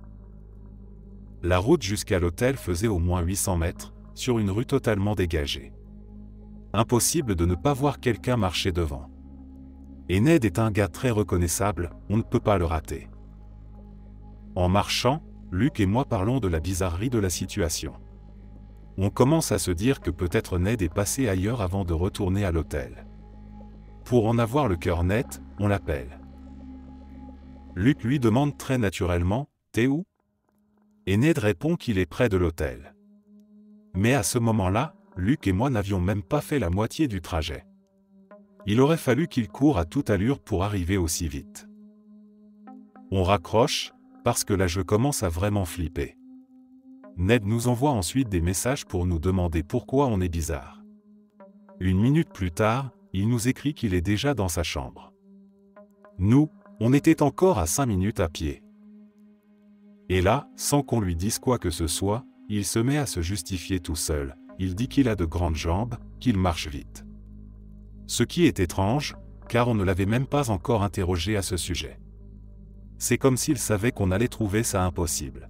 La route jusqu'à l'hôtel faisait au moins 800 mètres, sur une rue totalement dégagée. Impossible de ne pas voir quelqu'un marcher devant. Et Ned est un gars très reconnaissable, on ne peut pas le rater. En marchant, Luc et moi parlons de la bizarrerie de la situation. On commence à se dire que peut-être Ned est passé ailleurs avant de retourner à l'hôtel. Pour en avoir le cœur net, on l'appelle. Luc lui demande très naturellement « T'es où ?» Et Ned répond qu'il est près de l'hôtel. Mais à ce moment-là, Luc et moi n'avions même pas fait la moitié du trajet. Il aurait fallu qu'il court à toute allure pour arriver aussi vite. On raccroche, parce que là je commence à vraiment flipper. Ned nous envoie ensuite des messages pour nous demander pourquoi on est bizarre. Une minute plus tard, il nous écrit qu'il est déjà dans sa chambre. Nous, on était encore à 5 minutes à pied. Et là, sans qu'on lui dise quoi que ce soit, il se met à se justifier tout seul. Il dit qu'il a de grandes jambes, qu'il marche vite. Ce qui est étrange, car on ne l'avait même pas encore interrogé à ce sujet. C'est comme s'il savait qu'on allait trouver ça impossible.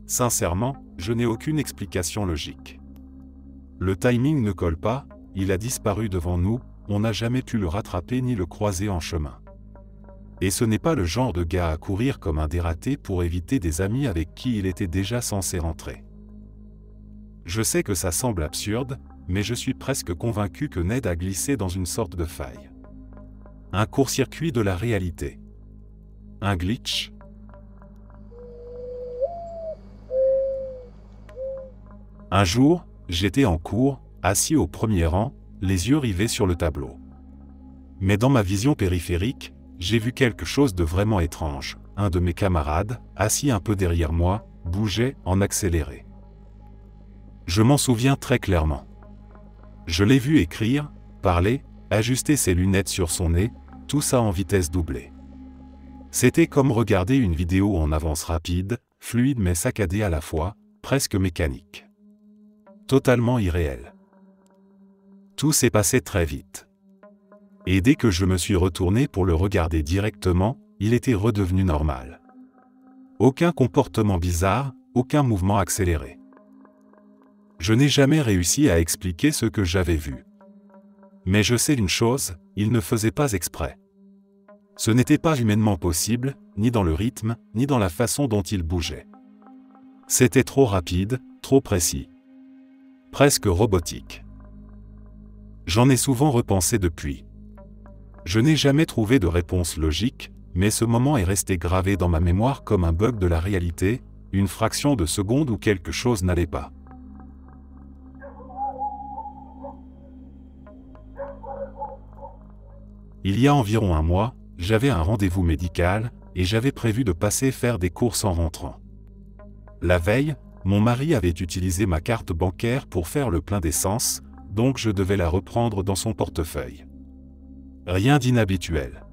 Sincèrement, je n'ai aucune explication logique. Le timing ne colle pas, il a disparu devant nous, on n'a jamais pu le rattraper ni le croiser en chemin. Et ce n'est pas le genre de gars à courir comme un dératé pour éviter des amis avec qui il était déjà censé rentrer. Je sais que ça semble absurde, mais je suis presque convaincu que Ned a glissé dans une sorte de faille. Un court-circuit de la réalité. Un glitch. Un jour, j'étais en cours, assis au premier rang, les yeux rivés sur le tableau. Mais dans ma vision périphérique, j'ai vu quelque chose de vraiment étrange. Un de mes camarades, assis un peu derrière moi, bougeait en accéléré. Je m'en souviens très clairement. Je l'ai vu écrire, parler, ajuster ses lunettes sur son nez, tout ça en vitesse doublée. C'était comme regarder une vidéo en avance rapide, fluide mais saccadée à la fois, presque mécanique. Totalement irréel. Tout s'est passé très vite. Et dès que je me suis retourné pour le regarder directement, il était redevenu normal. Aucun comportement bizarre, aucun mouvement accéléré. Je n'ai jamais réussi à expliquer ce que j'avais vu. Mais je sais une chose, il ne faisait pas exprès. Ce n'était pas humainement possible, ni dans le rythme, ni dans la façon dont il bougeait. C'était trop rapide, trop précis. Presque robotique. J'en ai souvent repensé depuis. Je n'ai jamais trouvé de réponse logique, mais ce moment est resté gravé dans ma mémoire comme un bug de la réalité, une fraction de seconde où quelque chose n'allait pas. Il y a environ un mois, j'avais un rendez-vous médical, et j'avais prévu de passer faire des courses en rentrant. La veille, mon mari avait utilisé ma carte bancaire pour faire le plein d'essence, donc je devais la reprendre dans son portefeuille. Rien d'inhabituel.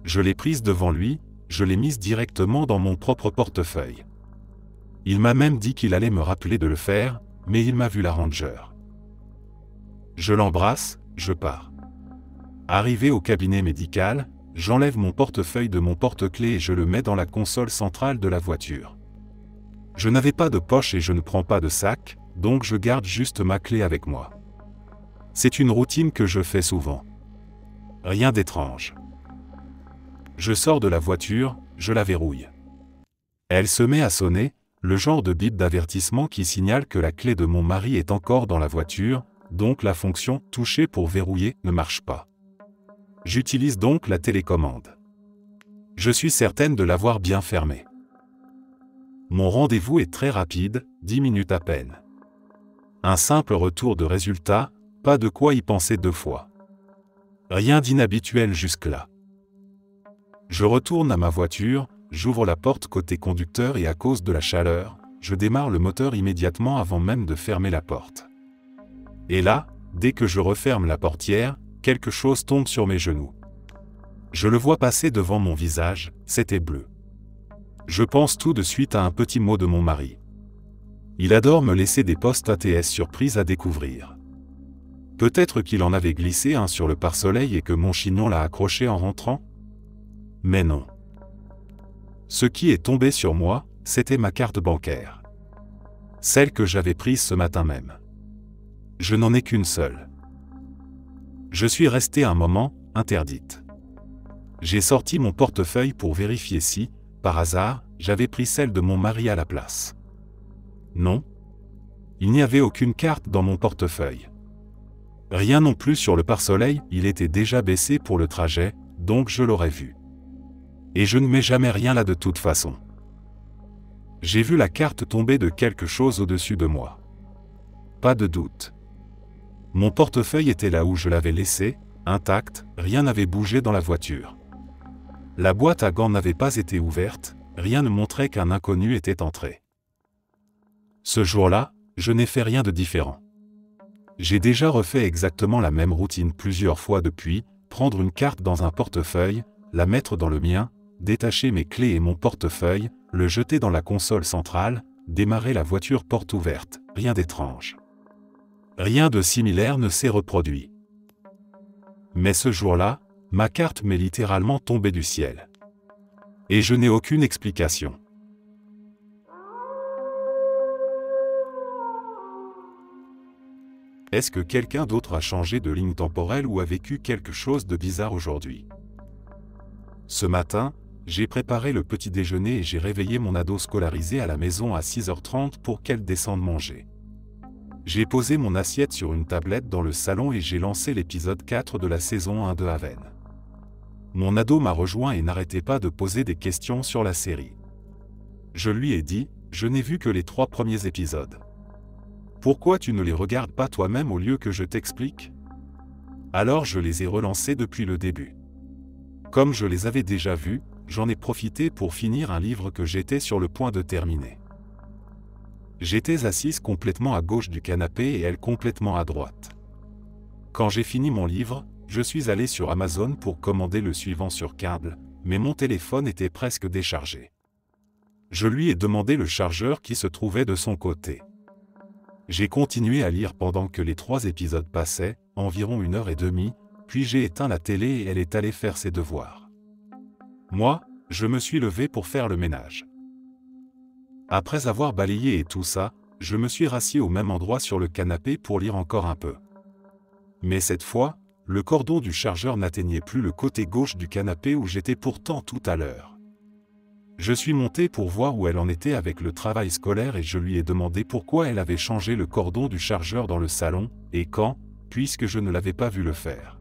Je l'ai prise devant lui, je l'ai mise directement dans mon propre portefeuille. Il m'a même dit qu'il allait me rappeler de le faire, mais il m'a vu la ranger. Je l'embrasse, je pars. Arrivé au cabinet médical, j'enlève mon portefeuille de mon porte-clés et je le mets dans la console centrale de la voiture. Je n'avais pas de poche et je ne prends pas de sac, donc je garde juste ma clé avec moi. C'est une routine que je fais souvent. Rien d'étrange. Je sors de la voiture, je la verrouille. Elle se met à sonner, Le genre de bip d'avertissement qui signale que la clé de mon mari est encore dans la voiture, donc la fonction « toucher pour verrouiller » ne marche pas. J'utilise donc la télécommande. Je suis certaine de l'avoir bien fermée. Mon rendez-vous est très rapide, 10 minutes à peine. Un simple retour de résultat, pas de quoi y penser deux fois. Rien d'inhabituel jusque-là. Je retourne à ma voiture, j'ouvre la porte côté conducteur et à cause de la chaleur, je démarre le moteur immédiatement avant même de fermer la porte. Et là, dès que je referme la portière, quelque chose tombe sur mes genoux. Je le vois passer devant mon visage, c'était bleu. Je pense tout de suite à un petit mot de mon mari. Il adore me laisser des post-ATS surprises à découvrir. Peut-être qu'il en avait glissé un sur le pare-soleil et que mon chignon l'a accroché en rentrant? Mais non. Ce qui est tombé sur moi, c'était ma carte bancaire. Celle que j'avais prise ce matin même. Je n'en ai qu'une seule. Je suis resté un moment, interdite. J'ai sorti mon portefeuille pour vérifier si, par hasard, j'avais pris celle de mon mari à la place. Non. Il n'y avait aucune carte dans mon portefeuille. Rien non plus sur le pare-soleil, il était déjà baissé pour le trajet, donc je l'aurais vu. Et je ne mets jamais rien là de toute façon. J'ai vu la carte tomber de quelque chose au-dessus de moi. Pas de doute. Mon portefeuille était là où je l'avais laissé, intact, rien n'avait bougé dans la voiture. La boîte à gants n'avait pas été ouverte, rien ne montrait qu'un inconnu était entré. Ce jour-là, je n'ai fait rien de différent. J'ai déjà refait exactement la même routine plusieurs fois depuis, prendre une carte dans un portefeuille, la mettre dans le mien, détacher mes clés et mon portefeuille, le jeter dans la console centrale, démarrer la voiture porte ouverte, rien d'étrange. Rien de similaire ne s'est reproduit. Mais ce jour-là, ma carte m'est littéralement tombée du ciel. Et je n'ai aucune explication. Est-ce que quelqu'un d'autre a changé de ligne temporelle ou a vécu quelque chose de bizarre aujourd'hui? Ce matin, j'ai préparé le petit déjeuner et j'ai réveillé mon ado scolarisé à la maison à 6h30 pour qu'elle descende manger. J'ai posé mon assiette sur une tablette dans le salon et j'ai lancé l'épisode 4 de la saison 1 de Haven. Mon ado m'a rejoint et n'arrêtait pas de poser des questions sur la série. Je lui ai dit, je n'ai vu que les 3 premiers épisodes. Pourquoi tu ne les regardes pas toi-même au lieu que je t'explique? Alors je les ai relancés depuis le début. Comme je les avais déjà vus, j'en ai profité pour finir un livre que j'étais sur le point de terminer. J'étais assise complètement à gauche du canapé et elle complètement à droite. Quand j'ai fini mon livre, je suis allé sur Amazon pour commander le suivant sur Kindle, mais mon téléphone était presque déchargé. Je lui ai demandé le chargeur qui se trouvait de son côté. J'ai continué à lire pendant que les 3 épisodes passaient, environ 1h30, puis j'ai éteint la télé et elle est allée faire ses devoirs. Moi, je me suis levé pour faire le ménage. Après avoir balayé et tout ça, je me suis rassis au même endroit sur le canapé pour lire encore un peu. Mais cette fois, le cordon du chargeur n'atteignait plus le côté gauche du canapé où j'étais pourtant tout à l'heure. Je suis monté pour voir où elle en était avec le travail scolaire et je lui ai demandé pourquoi elle avait changé le cordon du chargeur dans le salon, et quand, puisque je ne l'avais pas vu le faire.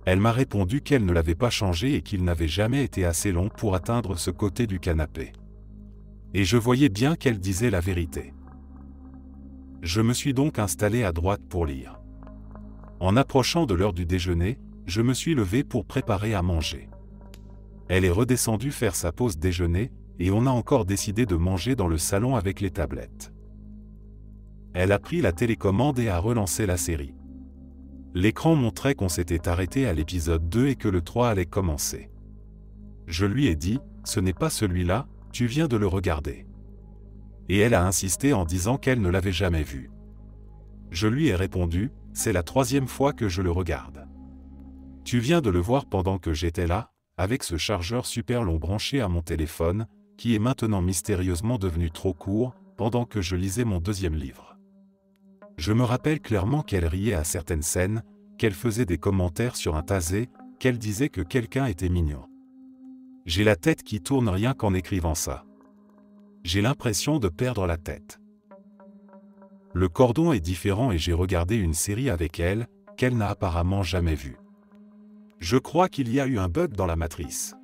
Elle m'a répondu qu'elle ne l'avait pas changé et qu'il n'avait jamais été assez long pour atteindre ce côté du canapé. Et je voyais bien qu'elle disait la vérité. Je me suis donc installé à droite pour lire. En approchant de l'heure du déjeuner, je me suis levé pour préparer à manger. Elle est redescendue faire sa pause déjeuner, et on a encore décidé de manger dans le salon avec les tablettes. Elle a pris la télécommande et a relancé la série. L'écran montrait qu'on s'était arrêté à l'épisode 2 et que le 3 allait commencer. Je lui ai dit, ce n'est pas celui-là, tu viens de le regarder. Et elle a insisté en disant qu'elle ne l'avait jamais vu. Je lui ai répondu, c'est la 3e fois que je le regarde. Tu viens de le voir pendant que j'étais là, avec ce chargeur super long branché à mon téléphone, qui est maintenant mystérieusement devenu trop court, pendant que je lisais mon 2e livre. Je me rappelle clairement qu'elle riait à certaines scènes, qu'elle faisait des commentaires sur un tasé, qu'elle disait que quelqu'un était mignon. J'ai la tête qui tourne rien qu'en écrivant ça. J'ai l'impression de perdre la tête. Le cordon est différent et j'ai regardé une série avec elle, qu'elle n'a apparemment jamais vue. Je crois qu'il y a eu un bug dans la matrice.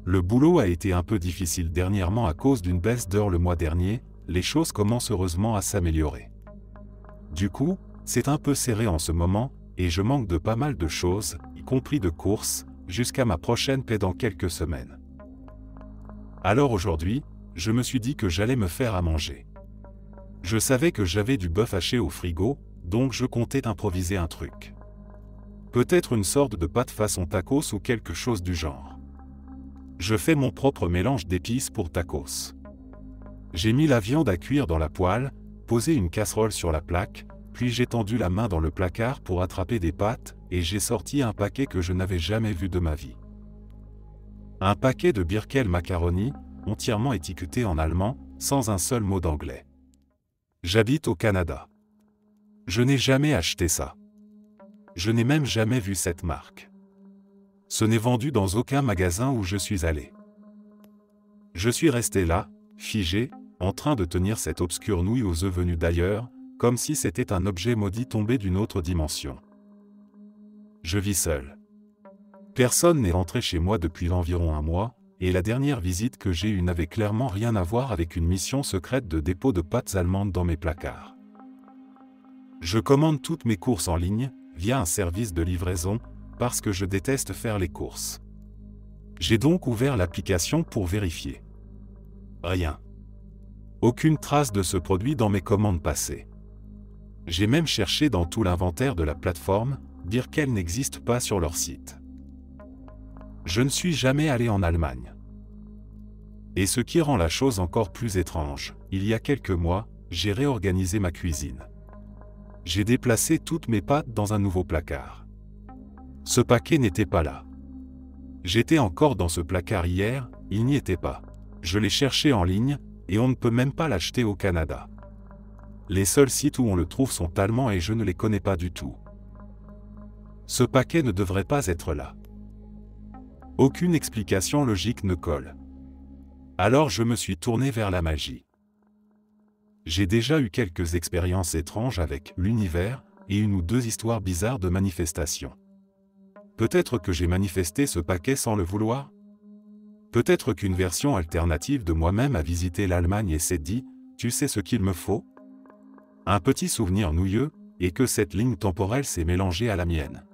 Le boulot a été un peu difficile dernièrement à cause d'une baisse d'heures le mois dernier, les choses commencent heureusement à s'améliorer. Du coup, c'est un peu serré en ce moment, et je manque de pas mal de choses, y compris de courses, jusqu'à ma prochaine paie dans quelques semaines. Alors aujourd'hui, je me suis dit que j'allais me faire à manger. Je savais que j'avais du bœuf haché au frigo, donc je comptais improviser un truc. Peut-être une sorte de pâte façon tacos ou quelque chose du genre. Je fais mon propre mélange d'épices pour tacos. J'ai mis la viande à cuire dans la poêle, posé une casserole sur la plaque, puis j'ai tendu la main dans le placard pour attraper des pâtes, et j'ai sorti un paquet que je n'avais jamais vu de ma vie. Un paquet de Birkel Macaroni, entièrement étiqueté en allemand, sans un seul mot d'anglais. J'habite au Canada. Je n'ai jamais acheté ça. Je n'ai même jamais vu cette marque. Ce n'est vendu dans aucun magasin où je suis allé. Je suis resté là, figé, en train de tenir cette obscure nouille aux œufs venue d'ailleurs, comme si c'était un objet maudit tombé d'une autre dimension. Je vis seul. Personne n'est rentré chez moi depuis environ un mois, et la dernière visite que j'ai eue n'avait clairement rien à voir avec une mission secrète de dépôt de pâtes allemandes dans mes placards. Je commande toutes mes courses en ligne, via un service de livraison, parce que je déteste faire les courses. J'ai donc ouvert l'application pour vérifier. Rien. Aucune trace de ce produit dans mes commandes passées. J'ai même cherché dans tout l'inventaire de la plateforme, dire qu'elle n'existe pas sur leur site. Je ne suis jamais allé en Allemagne. Et ce qui rend la chose encore plus étrange, il y a quelques mois, j'ai réorganisé ma cuisine. J'ai déplacé toutes mes pâtes dans un nouveau placard. Ce paquet n'était pas là. J'étais encore dans ce placard hier, il n'y était pas. Je l'ai cherché en ligne, et on ne peut même pas l'acheter au Canada. Les seuls sites où on le trouve sont allemands et je ne les connais pas du tout. Ce paquet ne devrait pas être là. Aucune explication logique ne colle. Alors je me suis tourné vers la magie. J'ai déjà eu quelques expériences étranges avec l'univers et une ou deux histoires bizarres de manifestations. Peut-être que j'ai manifesté ce paquet sans le vouloir? Peut-être qu'une version alternative de moi-même a visité l'Allemagne et s'est dit « Tu sais ce qu'il me faut ?» Un petit souvenir nouilleux, et que cette ligne temporelle s'est mélangée à la mienne.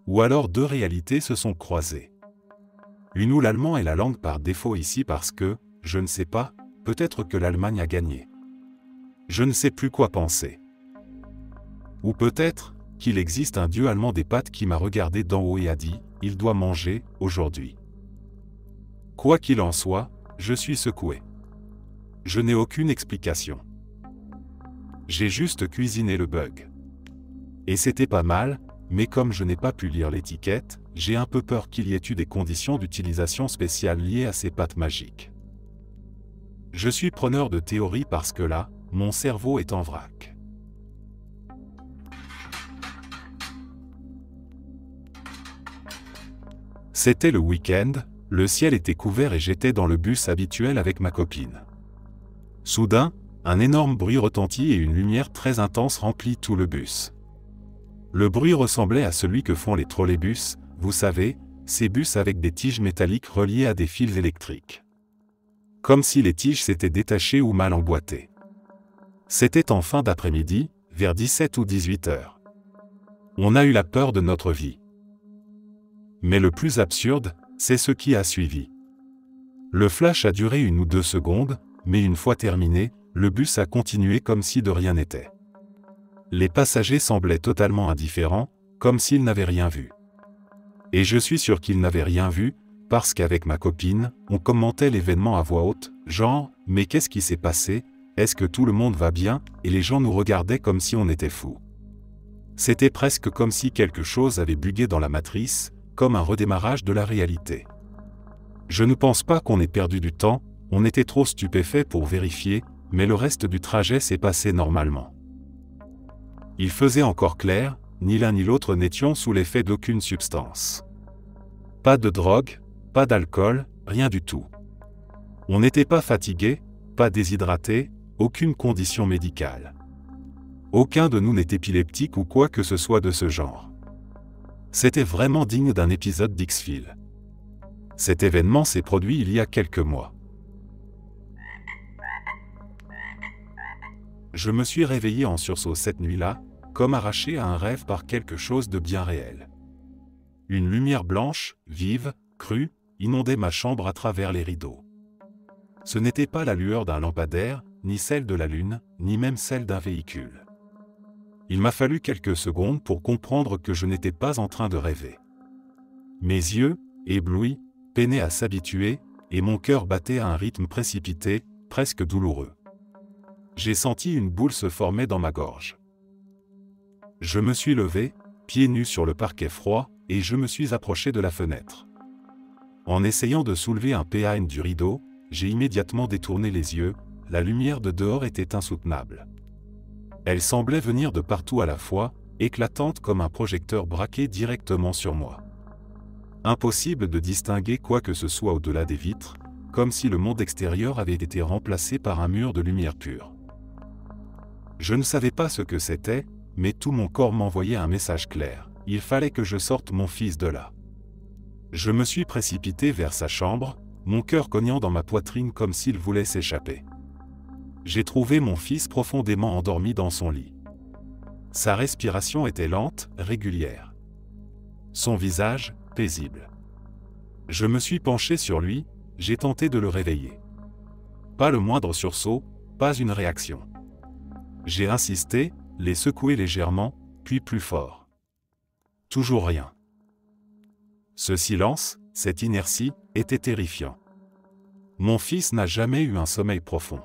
Ou alors deux réalités se sont croisées. Une où l'allemand est la langue par défaut ici parce que, je ne sais pas, peut-être que l'Allemagne a gagné. Je ne sais plus quoi penser. Ou peut-être qu'il existe un dieu allemand des pâtes qui m'a regardé d'en haut et a dit « Il doit manger, aujourd'hui ». Quoi qu'il en soit, je suis secoué. Je n'ai aucune explication. J'ai juste cuisiné le bug. Et c'était pas mal, mais comme je n'ai pas pu lire l'étiquette, j'ai un peu peur qu'il y ait eu des conditions d'utilisation spéciales liées à ces pâtes magiques. Je suis preneur de théories parce que là, mon cerveau est en vrac. C'était le week-end, le ciel était couvert et j'étais dans le bus habituel avec ma copine. Soudain, un énorme bruit retentit et une lumière très intense remplit tout le bus. Le bruit ressemblait à celui que font les trolleybus, vous savez, ces bus avec des tiges métalliques reliées à des fils électriques. Comme si les tiges s'étaient détachées ou mal emboîtées. C'était en fin d'après-midi, vers 17 ou 18 heures. On a eu la peur de notre vie. Mais le plus absurde, c'est ce qui a suivi. Le flash a duré 1 ou 2 secondes, mais une fois terminé, le bus a continué comme si de rien n'était. Les passagers semblaient totalement indifférents, comme s'ils n'avaient rien vu. Et je suis sûr qu'ils n'avaient rien vu, parce qu'avec ma copine, on commentait l'événement à voix haute, genre « Mais qu'est-ce qui s'est passé? Est-ce que tout le monde va bien ?» Et les gens nous regardaient comme si on était fous. C'était presque comme si quelque chose avait bugué dans la matrice, comme un redémarrage de la réalité. Je ne pense pas qu'on ait perdu du temps, on était trop stupéfaits pour vérifier, mais le reste du trajet s'est passé normalement. Il faisait encore clair, ni l'un ni l'autre n'étions sous l'effet d'aucune substance. Pas de drogue, pas d'alcool, rien du tout. On n'était pas fatigué, pas déshydraté, aucune condition médicale. Aucun de nous n'est épileptique ou quoi que ce soit de ce genre. C'était vraiment digne d'un épisode d'X-Files. Cet événement s'est produit il y a quelques mois. Je me suis réveillé en sursaut cette nuit-là, comme arraché à un rêve par quelque chose de bien réel. Une lumière blanche, vive, crue, inondait ma chambre à travers les rideaux. Ce n'était pas la lueur d'un lampadaire, ni celle de la lune, ni même celle d'un véhicule. Il m'a fallu quelques secondes pour comprendre que je n'étais pas en train de rêver. Mes yeux, éblouis, peinaient à s'habituer, et mon cœur battait à un rythme précipité, presque douloureux. J'ai senti une boule se former dans ma gorge. Je me suis levé, pieds nus sur le parquet froid, et je me suis approché de la fenêtre. En essayant de soulever un PAN du rideau, j'ai immédiatement détourné les yeux, la lumière de dehors était insoutenable. Elle semblait venir de partout à la fois, éclatante comme un projecteur braqué directement sur moi. Impossible de distinguer quoi que ce soit au-delà des vitres, comme si le monde extérieur avait été remplacé par un mur de lumière pure. Je ne savais pas ce que c'était, mais tout mon corps m'envoyait un message clair. Il fallait que je sorte mon fils de là. Je me suis précipité vers sa chambre, mon cœur cognant dans ma poitrine comme s'il voulait s'échapper. J'ai trouvé mon fils profondément endormi dans son lit. Sa respiration était lente, régulière. Son visage, paisible. Je me suis penché sur lui, j'ai tenté de le réveiller. Pas le moindre sursaut, pas une réaction. J'ai insisté, les secoué légèrement, puis plus fort. Toujours rien. Ce silence, cette inertie, était terrifiant. Mon fils n'a jamais eu un sommeil profond.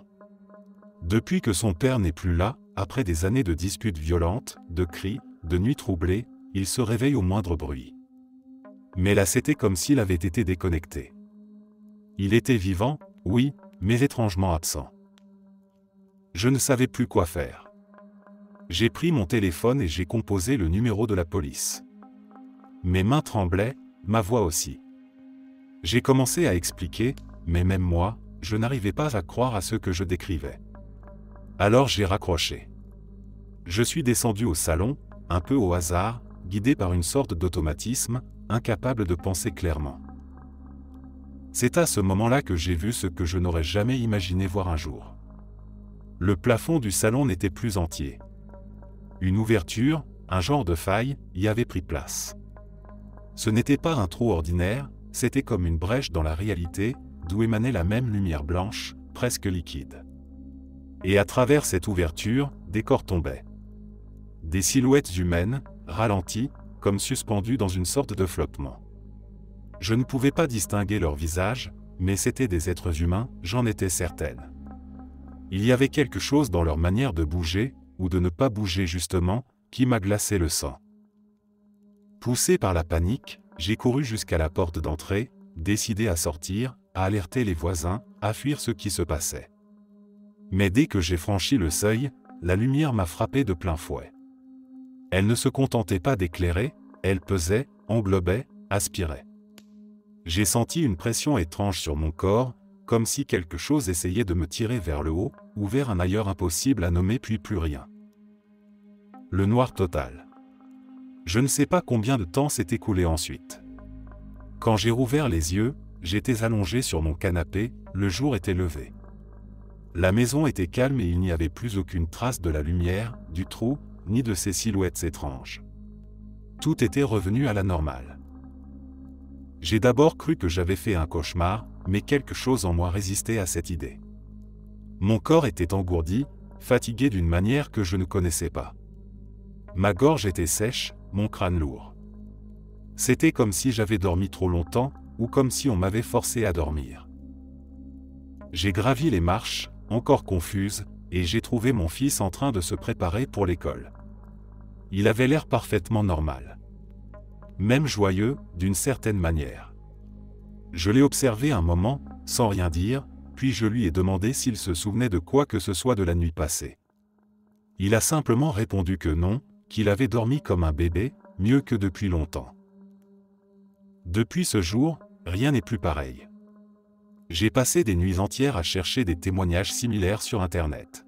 Depuis que son père n'est plus là, après des années de disputes violentes, de cris, de nuits troublées, il se réveille au moindre bruit. Mais là c'était comme s'il avait été déconnecté. Il était vivant, oui, mais étrangement absent. Je ne savais plus quoi faire. J'ai pris mon téléphone et j'ai composé le numéro de la police. Mes mains tremblaient, ma voix aussi. J'ai commencé à expliquer, mais même moi, je n'arrivais pas à croire à ce que je décrivais. Alors j'ai raccroché. Je suis descendu au salon, un peu au hasard, guidé par une sorte d'automatisme, incapable de penser clairement. C'est à ce moment-là que j'ai vu ce que je n'aurais jamais imaginé voir un jour. Le plafond du salon n'était plus entier. Une ouverture, un genre de faille, y avait pris place. Ce n'était pas un trou ordinaire, c'était comme une brèche dans la réalité, d'où émanait la même lumière blanche, presque liquide. Et à travers cette ouverture, des corps tombaient. Des silhouettes humaines, ralenties, comme suspendues dans une sorte de flottement. Je ne pouvais pas distinguer leur visage, mais c'étaient des êtres humains, j'en étais certaine. Il y avait quelque chose dans leur manière de bouger, ou de ne pas bouger justement, qui m'a glacé le sang. Poussé par la panique, j'ai couru jusqu'à la porte d'entrée, décidé à sortir, à alerter les voisins, à fuir ce qui se passait. Mais dès que j'ai franchi le seuil, la lumière m'a frappé de plein fouet. Elle ne se contentait pas d'éclairer, elle pesait, englobait, aspirait. J'ai senti une pression étrange sur mon corps, comme si quelque chose essayait de me tirer vers le haut, ou vers un ailleurs impossible à nommer puis plus rien. Le noir total. Je ne sais pas combien de temps s'est écoulé ensuite. Quand j'ai rouvert les yeux, j'étais allongé sur mon canapé, le jour était levé. La maison était calme et il n'y avait plus aucune trace de la lumière, du trou, ni de ces silhouettes étranges. Tout était revenu à la normale. J'ai d'abord cru que j'avais fait un cauchemar, mais quelque chose en moi résistait à cette idée. Mon corps était engourdi, fatigué d'une manière que je ne connaissais pas. Ma gorge était sèche, mon crâne lourd. C'était comme si j'avais dormi trop longtemps, ou comme si on m'avait forcé à dormir. J'ai gravi les marches, encore confuses, et j'ai trouvé mon fils en train de se préparer pour l'école. Il avait l'air parfaitement normal. Même joyeux, d'une certaine manière. Je l'ai observé un moment, sans rien dire, puis je lui ai demandé s'il se souvenait de quoi que ce soit de la nuit passée. Il a simplement répondu que non, qu'il avait dormi comme un bébé, mieux que depuis longtemps. Depuis ce jour, rien n'est plus pareil. J'ai passé des nuits entières à chercher des témoignages similaires sur Internet.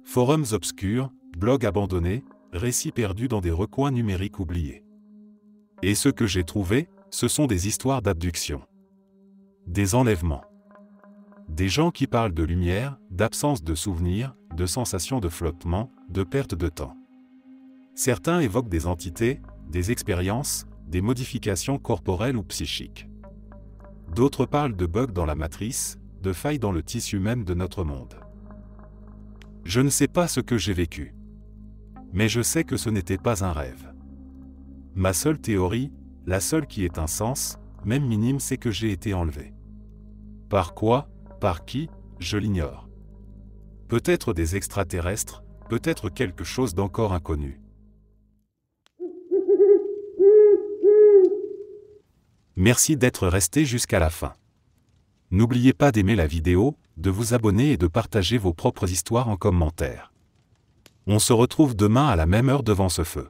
Forums obscurs, blogs abandonnés, récits perdus dans des recoins numériques oubliés. Et ce que j'ai trouvé, ce sont des histoires d'abduction. Des enlèvements. Des gens qui parlent de lumière, d'absence de souvenirs, de sensations de flottement, de perte de temps. Certains évoquent des entités, des expériences, des modifications corporelles ou psychiques. D'autres parlent de bugs dans la matrice, de failles dans le tissu même de notre monde. Je ne sais pas ce que j'ai vécu. Mais je sais que ce n'était pas un rêve. Ma seule théorie, la seule qui ait un sens, même minime, c'est que j'ai été enlevé. Par quoi, par qui, je l'ignore. Peut-être des extraterrestres, peut-être quelque chose d'encore inconnu. Merci d'être resté jusqu'à la fin. N'oubliez pas d'aimer la vidéo, de vous abonner et de partager vos propres histoires en commentaire. On se retrouve demain à la même heure devant ce feu.